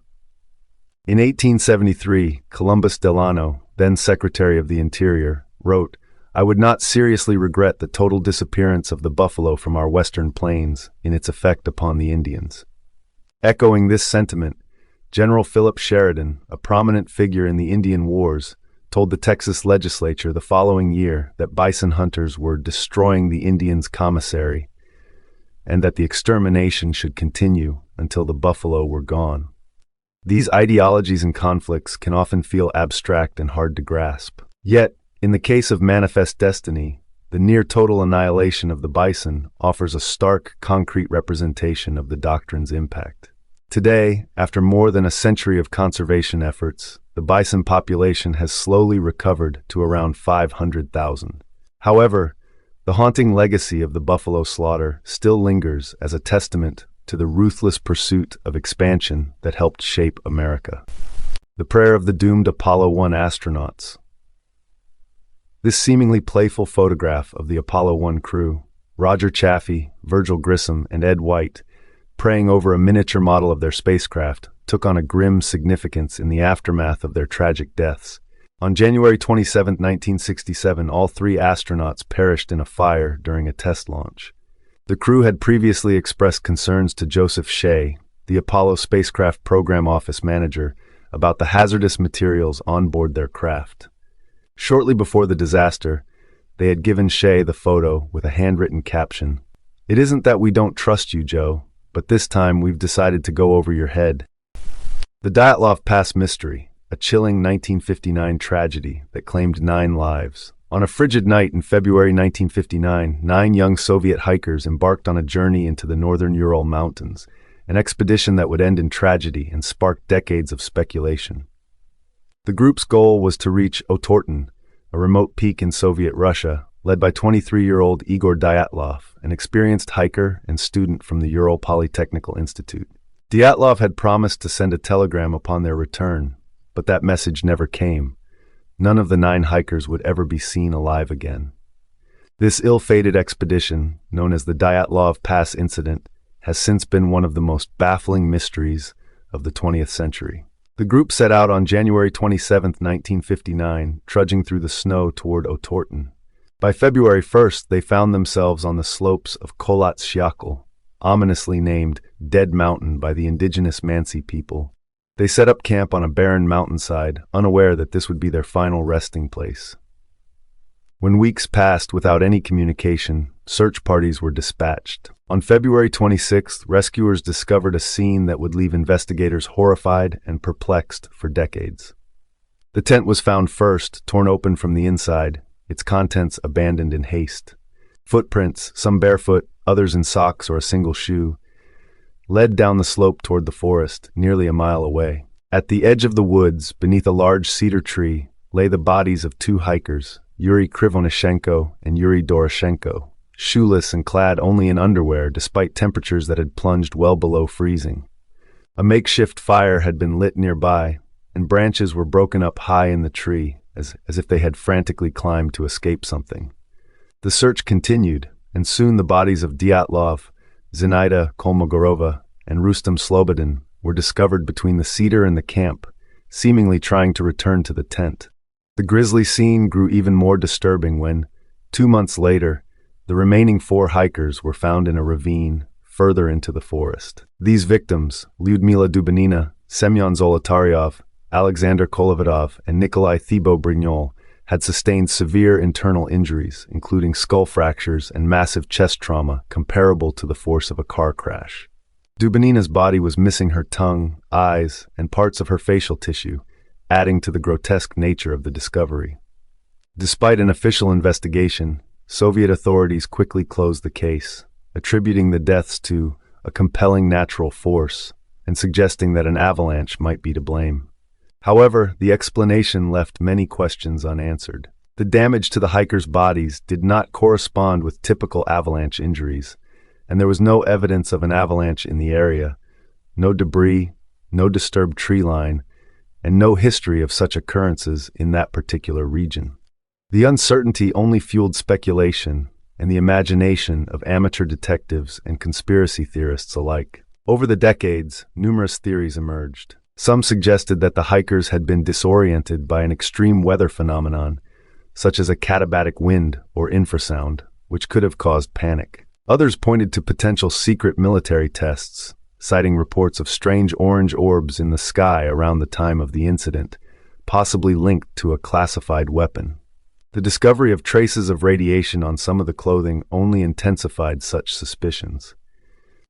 In 1873, Columbus Delano, then Secretary of the Interior, wrote, "I would not seriously regret the total disappearance of the buffalo from our western plains in its effect upon the Indians." Echoing this sentiment, General Philip Sheridan, a prominent figure in the Indian Wars, told the Texas legislature the following year that bison hunters were destroying the Indians' commissary and that the extermination should continue until the buffalo were gone. These ideologies and conflicts can often feel abstract and hard to grasp. Yet, in the case of manifest destiny, the near-total annihilation of the bison offers a stark, concrete representation of the doctrine's impact. Today, after more than a century of conservation efforts, the bison population has slowly recovered to around 500,000. However, the haunting legacy of the buffalo slaughter still lingers as a testament to the ruthless pursuit of expansion that helped shape America. The prayer of the doomed Apollo 1 astronauts. This seemingly playful photograph of the Apollo 1 crew, Roger Chaffee, Virgil Grissom, and Ed White, praying over a miniature model of their spacecraft, took on a grim significance in the aftermath of their tragic deaths. On January 27, 1967, all three astronauts perished in a fire during a test launch. The crew had previously expressed concerns to Joseph Shea, the Apollo spacecraft program office manager, about the hazardous materials on board their craft. Shortly before the disaster, they had given Shea the photo with a handwritten caption, "It isn't that we don't trust you, Joe, but this time we've decided to go over your head." The Dyatlov Pass mystery, a chilling 1959 tragedy that claimed 9 lives. On a frigid night in February 1959, 9 young Soviet hikers embarked on a journey into the northern Ural Mountains, an expedition that would end in tragedy and spark decades of speculation. The group's goal was to reach Otorten, a remote peak in Soviet Russia, led by 23-year-old Igor Dyatlov, an experienced hiker and student from the Ural Polytechnical Institute. Dyatlov had promised to send a telegram upon their return, but that message never came. None of the 9 hikers would ever be seen alive again. This ill-fated expedition, known as the Dyatlov Pass incident, has since been one of the most baffling mysteries of the 20th century. The group set out on January 27, 1959, trudging through the snow toward Otorten. By February 1st, they found themselves on the slopes of Kholat Syakhl, ominously named Dead Mountain by the indigenous Mansi people. They set up camp on a barren mountainside, unaware that this would be their final resting place. When weeks passed without any communication, search parties were dispatched. On February 26th, rescuers discovered a scene that would leave investigators horrified and perplexed for decades. The tent was found first, torn open from the inside, its contents abandoned in haste. Footprints, some barefoot, others in socks or a single shoe, led down the slope toward the forest, nearly a mile away. At the edge of the woods, beneath a large cedar tree, lay the bodies of 2 hikers, Yuri Krivonishenko and Yuri Doroshenko, shoeless and clad only in underwear despite temperatures that had plunged well below freezing. A makeshift fire had been lit nearby, and branches were broken up high in the tree, as if they had frantically climbed to escape something. The search continued, and soon the bodies of Dyatlov, Zinaida Kolmogorova, and Rustam Slobodin were discovered between the cedar and the camp, seemingly trying to return to the tent. The grisly scene grew even more disturbing when, 2 months later, the remaining 4 hikers were found in a ravine further into the forest. These victims, Lyudmila Dubanina, Semyon Zolotaryov, Alexander Kolovatov, and Nikolai Thibault-Brignol, had sustained severe internal injuries, including skull fractures and massive chest trauma comparable to the force of a car crash. Dubanina's body was missing her tongue, eyes, and parts of her facial tissue, adding to the grotesque nature of the discovery. Despite an official investigation, Soviet authorities quickly closed the case, attributing the deaths to a compelling natural force and suggesting that an avalanche might be to blame. However, the explanation left many questions unanswered. The damage to the hikers' bodies did not correspond with typical avalanche injuries, and there was no evidence of an avalanche in the area, no debris, no disturbed tree line, and no history of such occurrences in that particular region. The uncertainty only fueled speculation and the imagination of amateur detectives and conspiracy theorists alike. Over the decades, numerous theories emerged. Some suggested that the hikers had been disoriented by an extreme weather phenomenon, such as a katabatic wind or infrasound, which could have caused panic. Others pointed to potential secret military tests, citing reports of strange orange orbs in the sky around the time of the incident, possibly linked to a classified weapon. The discovery of traces of radiation on some of the clothing only intensified such suspicions.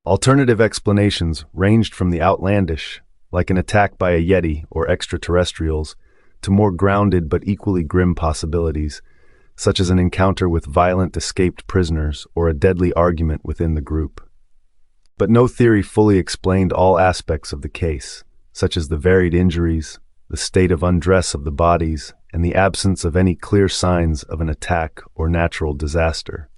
Alternative explanations ranged from the outlandish, like an attack by a Yeti or extraterrestrials, to more grounded but equally grim possibilities, such as an encounter with violent escaped prisoners or a deadly argument within the group. But no theory fully explained all aspects of the case, such as the varied injuries, the state of undress of the bodies, and the absence of any clear signs of an attack or natural disaster.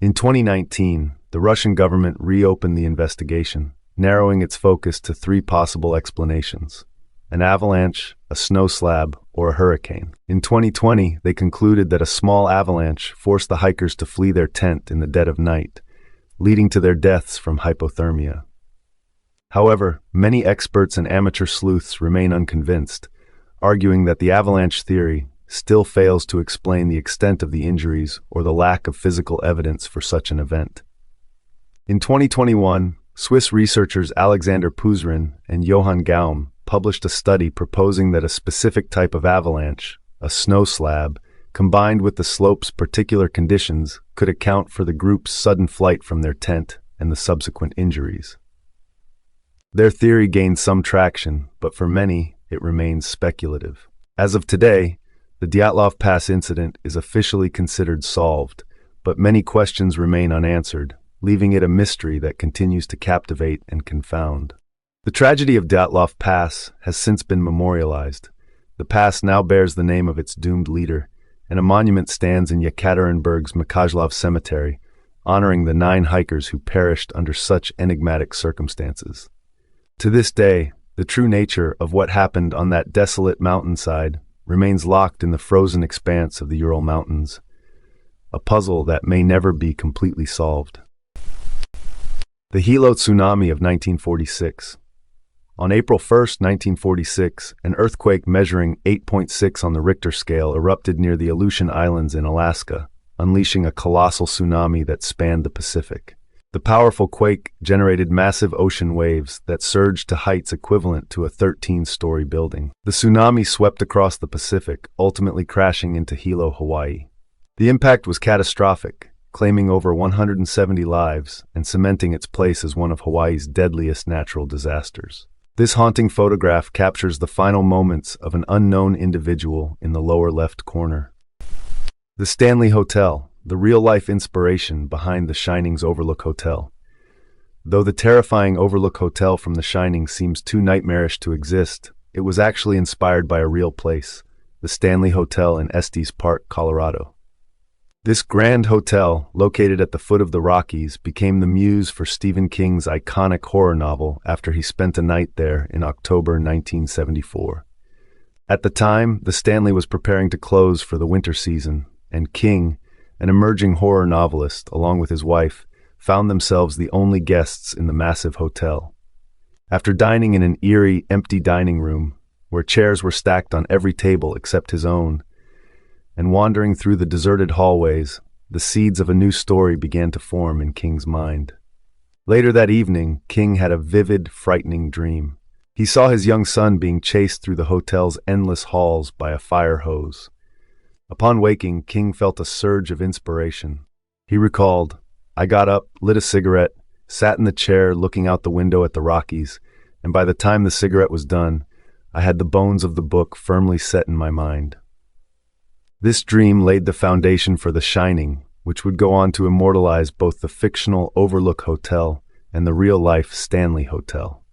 In 2019, the Russian government reopened the investigation, narrowing its focus to 3 possible explanations: an avalanche, a snow slab, or a hurricane. In 2020, they concluded that a small avalanche forced the hikers to flee their tent in the dead of night, leading to their deaths from hypothermia. However, many experts and amateur sleuths remain unconvinced, arguing that the avalanche theory still fails to explain the extent of the injuries or the lack of physical evidence for such an event. In 2021, Swiss researchers Alexander Puzrin and Johann Gaum published a study proposing that a specific type of avalanche, a snow slab, combined with the slope's particular conditions, could account for the group's sudden flight from their tent and the subsequent injuries. Their theory gained some traction, but for many, it remains speculative. As of today, the Dyatlov Pass incident is officially considered solved, but many questions remain unanswered, leaving it a mystery that continues to captivate and confound. The tragedy of Dyatlov Pass has since been memorialized. The pass now bears the name of its doomed leader, and a monument stands in Yekaterinburg's Mykolaiv Cemetery, honoring the 9 hikers who perished under such enigmatic circumstances. To this day, the true nature of what happened on that desolate mountainside remains locked in the frozen expanse of the Ural Mountains, a puzzle that may never be completely solved. The Hilo Tsunami of 1946. On April 1, 1946, an earthquake measuring 8.6 on the Richter scale erupted near the Aleutian Islands in Alaska, unleashing a colossal tsunami that spanned the Pacific. The powerful quake generated massive ocean waves that surged to heights equivalent to a 13-story building. The tsunami swept across the Pacific, ultimately crashing into Hilo, Hawaii. The impact was catastrophic, claiming over 170 lives and cementing its place as one of Hawaii's deadliest natural disasters. This haunting photograph captures the final moments of an unknown individual in the lower left corner. The Stanley Hotel, the real-life inspiration behind The Shining's Overlook Hotel. Though the terrifying Overlook Hotel from The Shining seems too nightmarish to exist, it was actually inspired by a real place, the Stanley Hotel in Estes Park, Colorado. This grand hotel, located at the foot of the Rockies, became the muse for Stephen King's iconic horror novel after he spent a night there in October 1974. At the time, the Stanley was preparing to close for the winter season, and King, an emerging horror novelist, along with his wife, found themselves the only guests in the massive hotel. After dining in an eerie, empty dining room, where chairs were stacked on every table except his own, and wandering through the deserted hallways, the seeds of a new story began to form in King's mind. Later that evening, King had a vivid, frightening dream. He saw his young son being chased through the hotel's endless halls by a fire hose. Upon waking, King felt a surge of inspiration. He recalled, "I got up, lit a cigarette, sat in the chair looking out the window at the Rockies, and by the time the cigarette was done, I had the bones of the book firmly set in my mind." This dream laid the foundation for The Shining, which would go on to immortalize both the fictional Overlook Hotel and the real-life Stanley Hotel.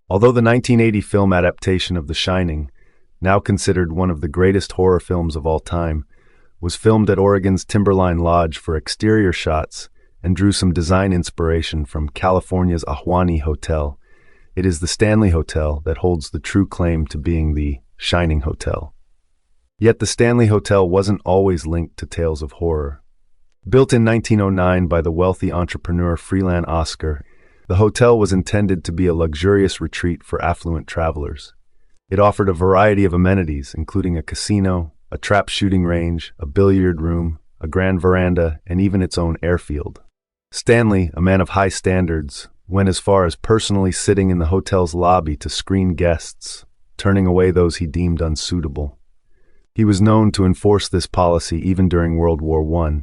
Although the 1980 film adaptation of The Shining, now considered one of the greatest horror films of all time, was filmed at Oregon's Timberline Lodge for exterior shots and drew some design inspiration from California's Ahwahnee Hotel, it is the Stanley Hotel that holds the true claim to being the Shining Hotel. Yet the Stanley Hotel wasn't always linked to tales of horror. Built in 1909 by the wealthy entrepreneur Freeland Oscar, the hotel was intended to be a luxurious retreat for affluent travelers. It offered a variety of amenities, including a casino, a trap shooting range, a billiard room, a grand veranda, and even its own airfield. Stanley, a man of high standards, went as far as personally sitting in the hotel's lobby to screen guests, turning away those he deemed unsuitable. He was known to enforce this policy even during World War I,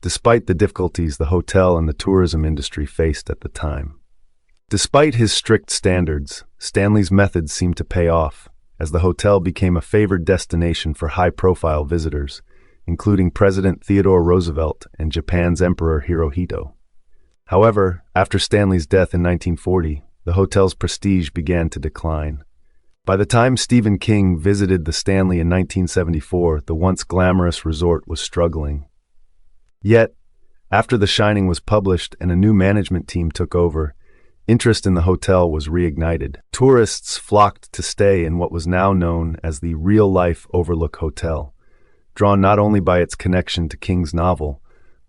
despite the difficulties the hotel and the tourism industry faced at the time. Despite his strict standards, Stanley's methods seemed to pay off, as the hotel became a favored destination for high-profile visitors, including President Theodore Roosevelt and Japan's Emperor Hirohito. However, after Stanley's death in 1940, the hotel's prestige began to decline. By the time Stephen King visited the Stanley in 1974, the once glamorous resort was struggling. Yet, after The Shining was published and a new management team took over, interest in the hotel was reignited. Tourists flocked to stay in what was now known as the real-life Overlook Hotel, drawn not only by its connection to King's novel,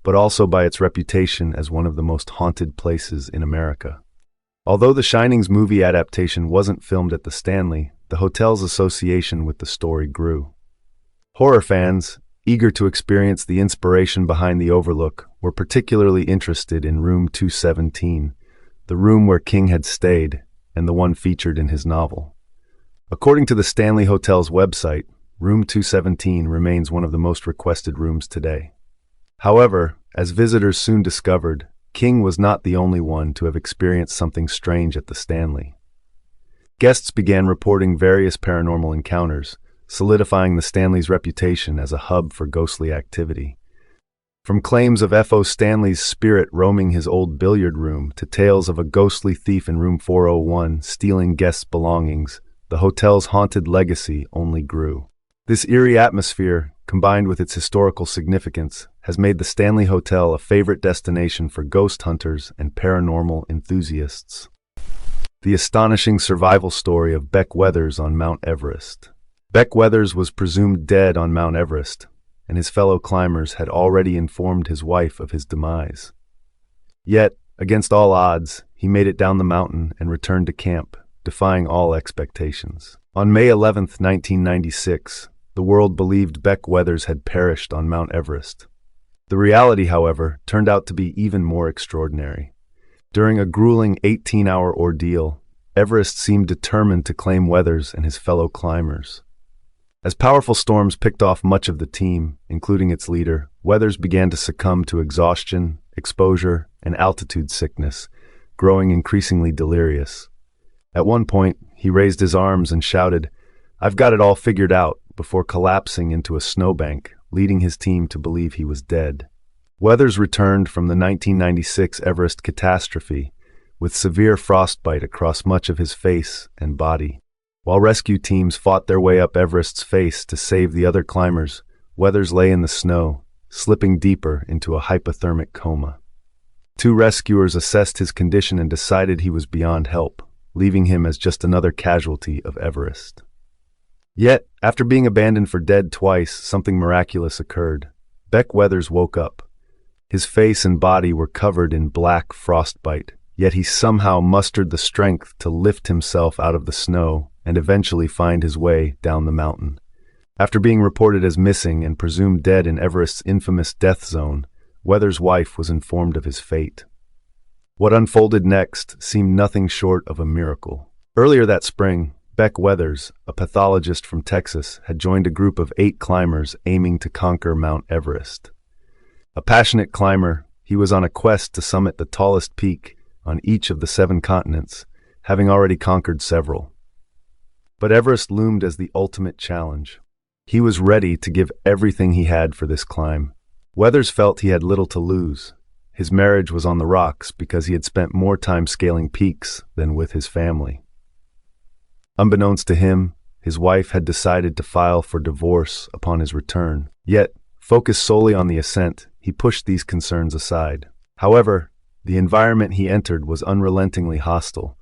but also by its reputation as one of the most haunted places in America. Although The Shining's movie adaptation wasn't filmed at the Stanley, the hotel's association with the story grew. Horror fans, eager to experience the inspiration behind the Overlook, were particularly interested in Room 217, the room where King had stayed, and the one featured in his novel. According to the Stanley Hotel's website, Room 217 remains one of the most requested rooms today. However, as visitors soon discovered, King was not the only one to have experienced something strange at the Stanley. Guests began reporting various paranormal encounters, solidifying the Stanley's reputation as a hub for ghostly activity. From claims of F.O. Stanley's spirit roaming his old billiard room to tales of a ghostly thief in room 401 stealing guests' belongings, the hotel's haunted legacy only grew. This eerie atmosphere, combined with its historical significance, has made the Stanley Hotel a favorite destination for ghost hunters and paranormal enthusiasts. The astonishing survival story of Beck Weathers on Mount Everest. Beck Weathers was presumed dead on Mount Everest, and his fellow climbers had already informed his wife of his demise. Yet, against all odds, he made it down the mountain and returned to camp, defying all expectations. On May 11, 1996, the world believed Beck Weathers had perished on Mount Everest. The reality, however, turned out to be even more extraordinary. During a grueling 18-hour ordeal, Everest seemed determined to claim Weathers and his fellow climbers. As powerful storms picked off much of the team, including its leader, Weathers began to succumb to exhaustion, exposure, and altitude sickness, growing increasingly delirious. At one point, he raised his arms and shouted, "I've got it all figured out," before collapsing into a snowbank, leading his team to believe he was dead. Weathers returned from the 1996 Everest catastrophe with severe frostbite across much of his face and body. While rescue teams fought their way up Everest's face to save the other climbers, Weathers lay in the snow, slipping deeper into a hypothermic coma. Two rescuers assessed his condition and decided he was beyond help, leaving him as just another casualty of Everest. Yet, after being abandoned for dead twice, something miraculous occurred. Beck Weathers woke up. His face and body were covered in black frostbite, yet he somehow mustered the strength to lift himself out of the snow and eventually find his way down the mountain. After being reported as missing and presumed dead in Everest's infamous death zone, Weathers' wife was informed of his fate. What unfolded next seemed nothing short of a miracle. Earlier that spring, Beck Weathers, a pathologist from Texas, had joined a group of 8 climbers aiming to conquer Mount Everest. A passionate climber, he was on a quest to summit the tallest peak on each of the 7 continents, having already conquered several. But Everest loomed as the ultimate challenge. He was ready to give everything he had for this climb. Weathers felt he had little to lose. His marriage was on the rocks because he had spent more time scaling peaks than with his family. Unbeknownst to him, his wife had decided to file for divorce upon his return. Yet, focused solely on the ascent, he pushed these concerns aside. However, the environment he entered was unrelentingly hostile,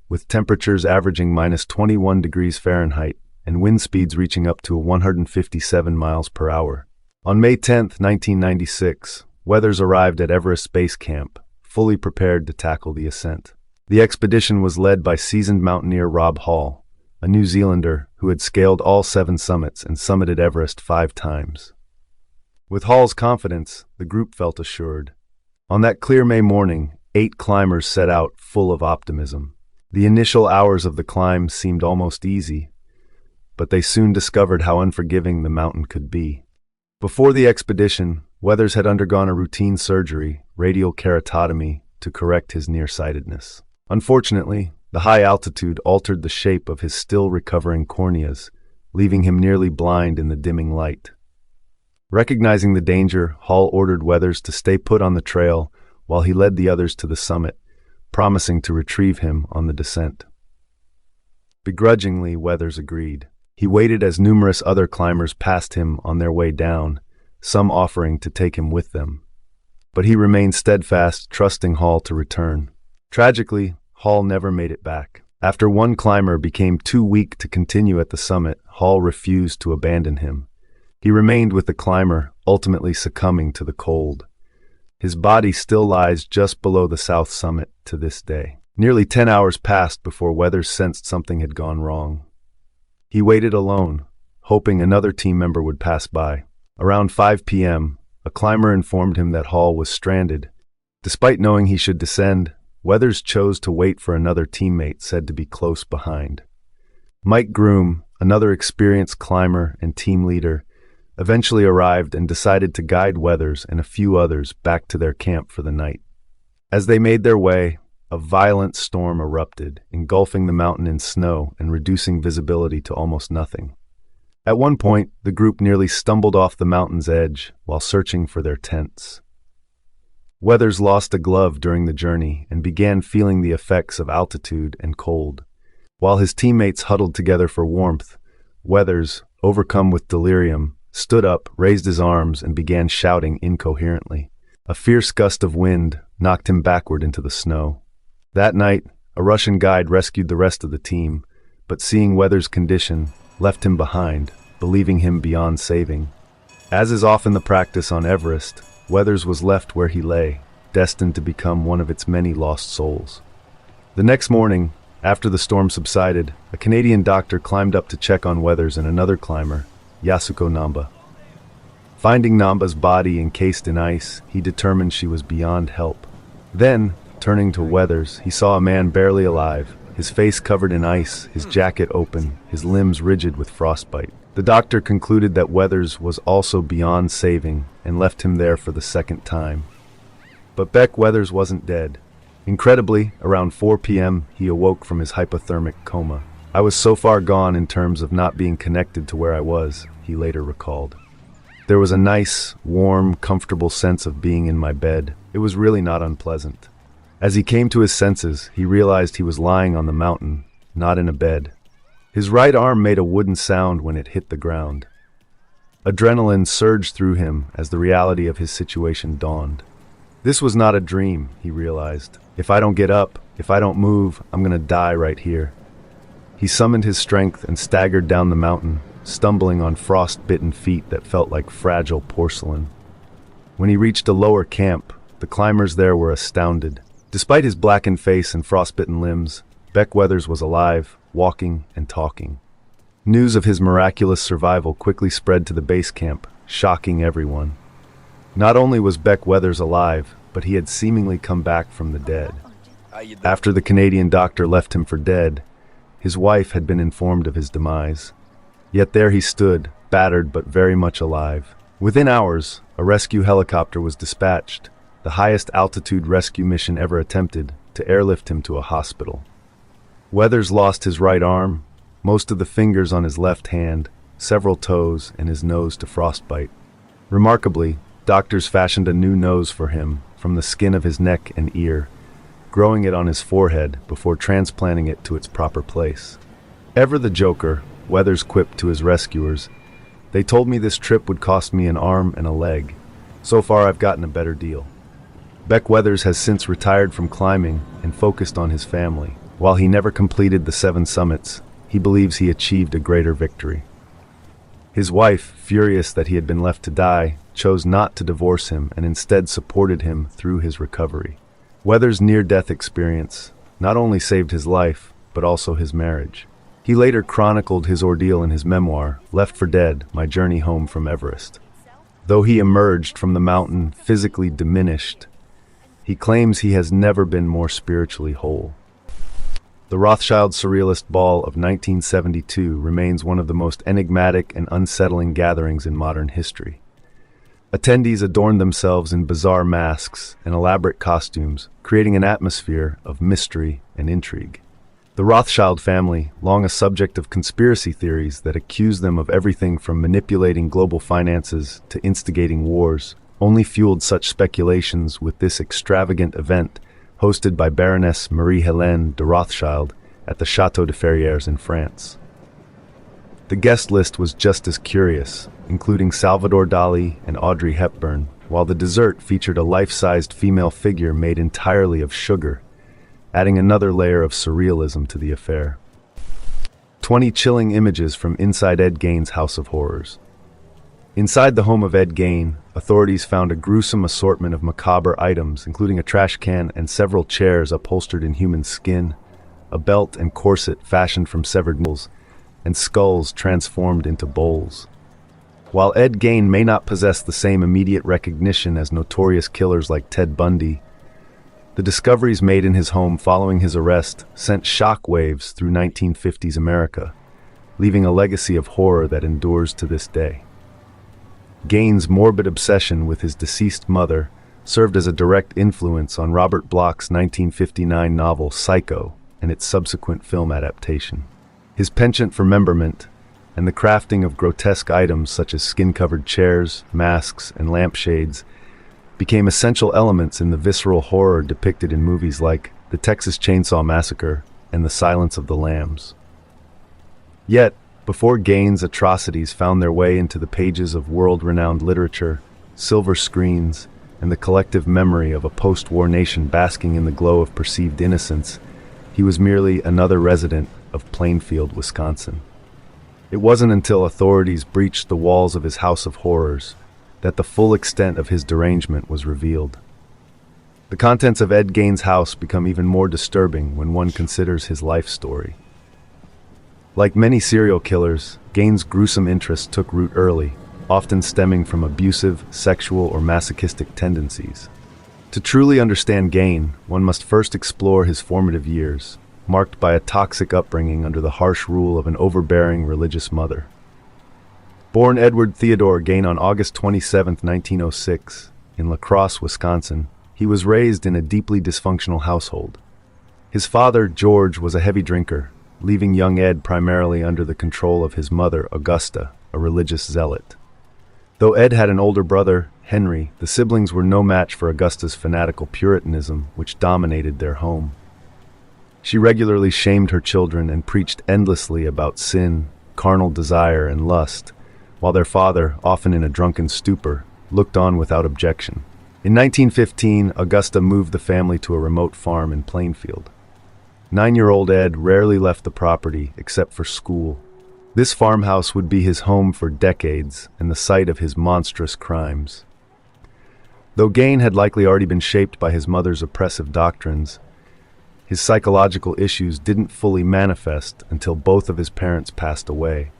with temperatures averaging -21 degrees Fahrenheit and wind speeds reaching up to 157 miles per hour. On May 10, 1996, Weathers arrived at Everest Base Camp, fully prepared to tackle the ascent. The expedition was led by seasoned mountaineer Rob Hall, a New Zealander who had scaled all 7 summits and summited Everest 5 times. With Hall's confidence, the group felt assured. On that clear May morning, 8 climbers set out full of optimism. The initial hours of the climb seemed almost easy, but they soon discovered how unforgiving the mountain could be. Before the expedition, Weathers had undergone a routine surgery, radial keratotomy, to correct his nearsightedness. Unfortunately, the high altitude altered the shape of his still recovering corneas, leaving him nearly blind in the dimming light. Recognizing the danger, Hall ordered Weathers to stay put on the trail while he led the others to the summit, promising to retrieve him on the descent. Begrudgingly, Weathers agreed. He waited as numerous other climbers passed him on their way down, some offering to take him with them. But he remained steadfast, trusting Hall to return. Tragically, Hall never made it back. After one climber became too weak to continue at the summit, Hall refused to abandon him. He remained with the climber, ultimately succumbing to the cold. His body still lies just below the south summit to this day. Nearly 10 hours passed before Weathers sensed something had gone wrong. He waited alone, hoping another team member would pass by. Around 5 p.m., a climber informed him that Hall was stranded. Despite knowing he should descend, Weathers chose to wait for another teammate said to be close behind. Mike Groom, another experienced climber and team leader, eventually arrived and decided to guide Weathers and a few others back to their camp for the night. As they made their way, a violent storm erupted, engulfing the mountain in snow and reducing visibility to almost nothing. At one point, the group nearly stumbled off the mountain's edge while searching for their tents. Weathers lost a glove during the journey and began feeling the effects of altitude and cold. While his teammates huddled together for warmth, Weathers, overcome with delirium, stood up, raised his arms, and began shouting incoherently. A fierce gust of wind knocked him backward into the snow. That night, a Russian guide rescued the rest of the team, but seeing Weathers' condition, left him behind, believing him beyond saving. As is often the practice on Everest, Weathers was left where he lay, destined to become one of its many lost souls. The next morning, after the storm subsided, a Canadian doctor climbed up to check on Weathers and another climber, Yasuko Namba. Finding Namba's body encased in ice, he determined she was beyond help. Then, turning to Weathers, he saw a man barely alive, his face covered in ice, his jacket open, his limbs rigid with frostbite. The doctor concluded that Weathers was also beyond saving and left him there for the second time. But Beck Weathers wasn't dead. Incredibly, around 4 p.m., he awoke from his hypothermic coma. "I was so far gone in terms of not being connected to where I was," he later recalled. "There was a nice, warm, comfortable sense of being in my bed. It was really not unpleasant." As he came to his senses, he realized he was lying on the mountain, not in a bed. His right arm made a wooden sound when it hit the ground. Adrenaline surged through him as the reality of his situation dawned. This was not a dream, he realized. If I don't get up, if I don't move, I'm gonna die right here. He summoned his strength and staggered down the mountain, stumbling on frost-bitten feet that felt like fragile porcelain. When he reached a lower camp, the climbers there were astounded. Despite his blackened face and frostbitten limbs, Beck Weathers was alive, walking and talking. News of his miraculous survival quickly spread to the base camp, shocking everyone. Not only was Beck Weathers alive, but he had seemingly come back from the dead. After the Canadian doctor left him for dead, his wife had been informed of his demise. Yet there he stood, battered but very much alive. Within hours, a rescue helicopter was dispatched, the highest altitude rescue mission ever attempted, to airlift him to a hospital. Weathers lost his right arm, most of the fingers on his left hand, several toes, and his nose to frostbite. Remarkably, doctors fashioned a new nose for him from the skin of his neck and ear, growing it on his forehead before transplanting it to its proper place. Ever the joker, Weathers quipped to his rescuers, "They told me this trip would cost me an arm and a leg. So far I've gotten a better deal." Beck Weathers has since retired from climbing and focused on his family. While he never completed the 7 summits, he believes he achieved a greater victory. His wife, furious that he had been left to die, chose not to divorce him and instead supported him through his recovery. Weathers' near-death experience not only saved his life, but also his marriage. He later chronicled his ordeal in his memoir, Left for Dead: My Journey Home from Everest. Though he emerged from the mountain physically diminished, he claims he has never been more spiritually whole. The Rothschild Surrealist Ball of 1972 remains one of the most enigmatic and unsettling gatherings in modern history. Attendees adorned themselves in bizarre masks and elaborate costumes, creating an atmosphere of mystery and intrigue. The Rothschild family, long a subject of conspiracy theories that accused them of everything from manipulating global finances to instigating wars, only fueled such speculations with this extravagant event hosted by Baroness Marie-Hélène de Rothschild at the Château de Ferrières in France. The guest list was just as curious, including Salvador Dali and Audrey Hepburn, while the dessert featured a life-sized female figure made entirely of sugar, adding another layer of surrealism to the affair. 20 chilling images from inside Ed Gein's House of Horrors. Inside the home of Ed Gein, authorities found a gruesome assortment of macabre items, including a trash can and several chairs upholstered in human skin, a belt and corset fashioned from severed nipples, and skulls transformed into bowls. While Ed Gein may not possess the same immediate recognition as notorious killers like Ted Bundy, the discoveries made in his home following his arrest sent shockwaves through 1950s America, leaving a legacy of horror that endures to this day. Gein's morbid obsession with his deceased mother served as a direct influence on Robert Bloch's 1959 novel Psycho and its subsequent film adaptation. His penchant for memorabilia, and the crafting of grotesque items such as skin-covered chairs, masks, and lampshades became essential elements in the visceral horror depicted in movies like The Texas Chainsaw Massacre and The Silence of the Lambs. Yet, before Gein's atrocities found their way into the pages of world-renowned literature, silver screens, and the collective memory of a post-war nation basking in the glow of perceived innocence, he was merely another resident of Plainfield, Wisconsin. It wasn't until authorities breached the walls of his house of horrors that the full extent of his derangement was revealed. The contents of Ed Gein's house become even more disturbing when one considers his life story. Like many serial killers, Gein's gruesome interests took root early, often stemming from abusive, sexual, or masochistic tendencies. To truly understand Gein, one must first explore his formative years, marked by a toxic upbringing under the harsh rule of an overbearing religious mother. Born Edward Theodore Gein on August 27, 1906, in La Crosse, Wisconsin, he was raised in a deeply dysfunctional household. His father, George, was a heavy drinker, leaving young Ed primarily under the control of his mother, Augusta, a religious zealot. Though Ed had an older brother, Henry, the siblings were no match for Augusta's fanatical Puritanism, which dominated their home. She regularly shamed her children and preached endlessly about sin, carnal desire, and lust, while their father, often in a drunken stupor, looked on without objection. In 1915, Augusta moved the family to a remote farm in Plainfield. 9-year-old Ed rarely left the property except for school. This farmhouse would be his home for decades and the site of his monstrous crimes. Though Gein had likely already been shaped by his mother's oppressive doctrines, his psychological issues didn't fully manifest until both of his parents passed away.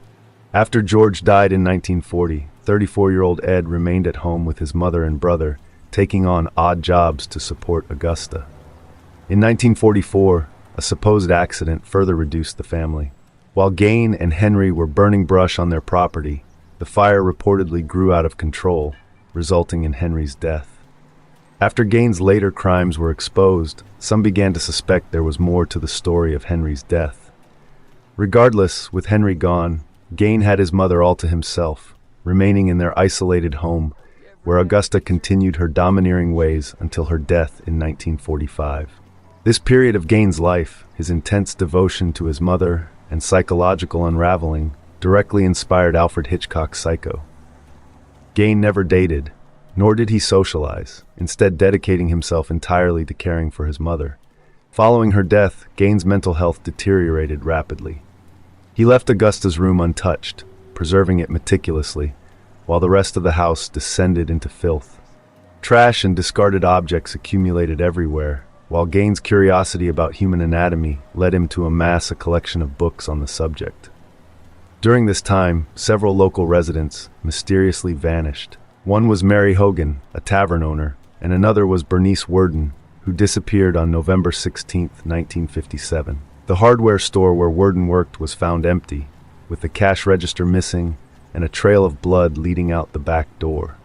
After George died in 1940, 34-year-old Ed remained at home with his mother and brother, taking on odd jobs to support Augusta. In 1944, a supposed accident further reduced the family. While Gein and Henry were burning brush on their property, the fire reportedly grew out of control, resulting in Henry's death. After Gein's later crimes were exposed, some began to suspect there was more to the story of Henry's death. Regardless, with Henry gone, Gein had his mother all to himself, remaining in their isolated home, where Augusta continued her domineering ways until her death in 1945. This period of Gein's life, his intense devotion to his mother, and psychological unraveling, directly inspired Alfred Hitchcock's Psycho. Gein never dated, nor did he socialize, instead dedicating himself entirely to caring for his mother. Following her death, Gein's mental health deteriorated rapidly. He left Augusta's room untouched, preserving it meticulously, while the rest of the house descended into filth. Trash and discarded objects accumulated everywhere, while Gein's curiosity about human anatomy led him to amass a collection of books on the subject. During this time, several local residents mysteriously vanished. One was Mary Hogan, a tavern owner, and another was Bernice Worden, who disappeared on November 16, 1957. The hardware store where Worden worked was found empty, with the cash register missing and a trail of blood leading out the back door.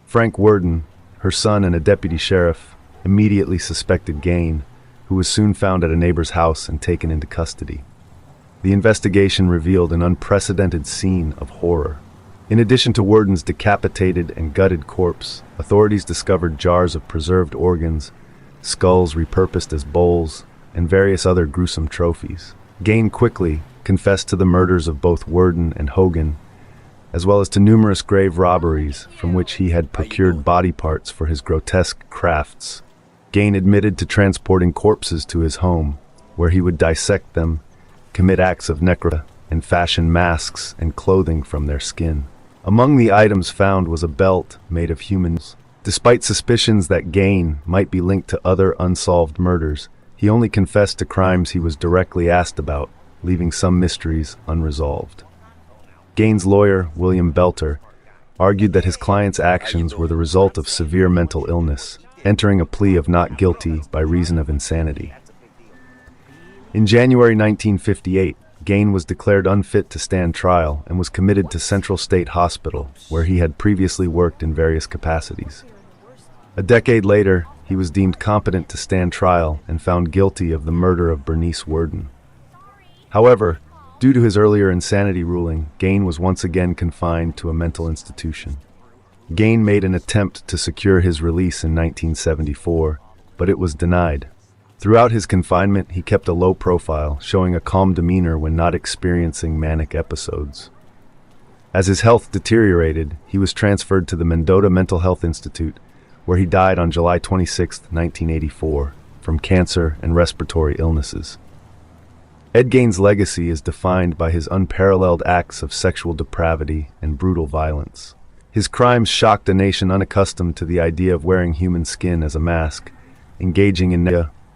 Frank Worden, her son and a deputy sheriff, immediately suspected Gein, who was soon found at a neighbor's house and taken into custody. The investigation revealed an unprecedented scene of horror. In addition to Worden's decapitated and gutted corpse, authorities discovered jars of preserved organs, skulls repurposed as bowls, and various other gruesome trophies. Gein quickly confessed to the murders of both Worden and Hogan, as well as to numerous grave robberies from which he had procured body parts for his grotesque crafts. Gein admitted to transporting corpses to his home, where he would dissect them, commit acts of necrophilia, and fashion masks and clothing from their skin. Among the items found was a belt made of humans. Despite suspicions that Gein might be linked to other unsolved murders, he only confessed to crimes he was directly asked about, leaving some mysteries unresolved. Gein's lawyer, William Belter, argued that his client's actions were the result of severe mental illness, entering a plea of not guilty by reason of insanity. In January 1958, Gein was declared unfit to stand trial and was committed to Central State Hospital, where he had previously worked in various capacities. A decade later, he was deemed competent to stand trial and found guilty of the murder of Bernice Worden. However, Due to his earlier insanity ruling, Gein was once again confined to a mental institution. Gein made an attempt to secure his release in 1974, but it was denied. Throughout his confinement, he kept a low profile, showing a calm demeanor when not experiencing manic episodes. As his health deteriorated, he was transferred to the Mendota Mental Health Institute, where he died on July 26, 1984, from cancer and respiratory illnesses. Ed Gein's legacy is defined by his unparalleled acts of sexual depravity and brutal violence. His crimes shocked a nation unaccustomed to the idea of wearing human skin as a mask, engaging in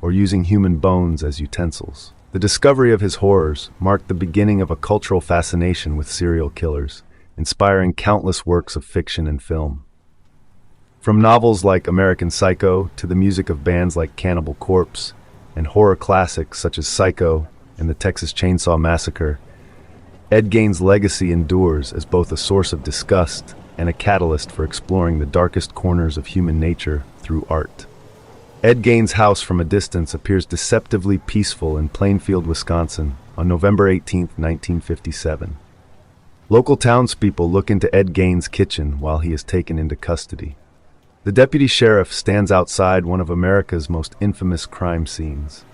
or using human bones as utensils. The discovery of his horrors marked the beginning of a cultural fascination with serial killers, inspiring countless works of fiction and film. From novels like American Psycho to the music of bands like Cannibal Corpse and horror classics such as Psycho and the Texas Chainsaw Massacre, Ed Gein's legacy endures as both a source of disgust and a catalyst for exploring the darkest corners of human nature through art. Ed Gein's house from a distance appears deceptively peaceful in Plainfield, Wisconsin, on November 18, 1957. Local townspeople look into Ed Gein's kitchen while he is taken into custody. The deputy sheriff stands outside one of America's most infamous crime scenes.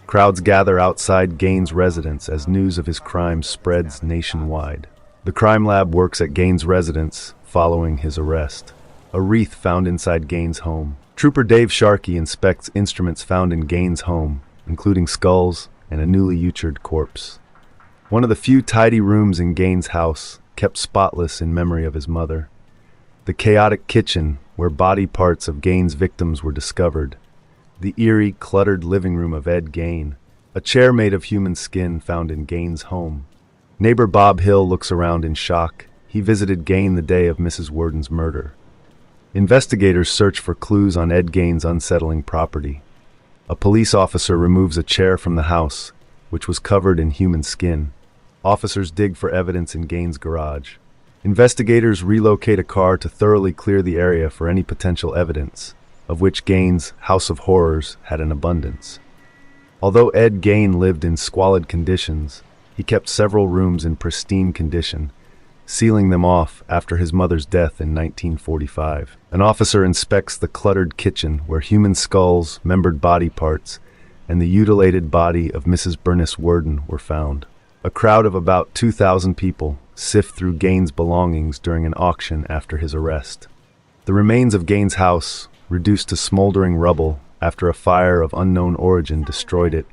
Crowds gather outside Gein's residence as news of his crimes spreads nationwide. The crime lab works at Gein's residence following his arrest. A wreath found inside Gein's home. Trooper Dave Sharkey inspects instruments found in Gein's home, including skulls and a newly sutured corpse. One of the few tidy rooms in Gein's house, kept spotless in memory of his mother. The chaotic kitchen, where body parts of Gein's victims were discovered. The eerie, cluttered living room of Ed Gein. A chair made of human skin found in Gein's home. Neighbor Bob Hill looks around in shock. He visited Gein the day of Mrs. Worden's murder. Investigators search for clues on Ed Gein's unsettling property. A police officer removes a chair from the house, which was covered in human skin. Officers dig for evidence in Gein's garage. Investigators relocate a car to thoroughly clear the area for any potential evidence, of which Gein's House of Horrors had an abundance. Although Ed Gein lived in squalid conditions, he kept several rooms in pristine condition, sealing them off after his mother's death in 1945. An officer inspects the cluttered kitchen where human skulls, membered body parts, and the mutilated body of Mrs. Bernice Worden were found. A crowd of about 2,000 people sift through Gein's belongings during an auction after his arrest. The remains of Gein's house, reduced to smoldering rubble after a fire of unknown origin destroyed it,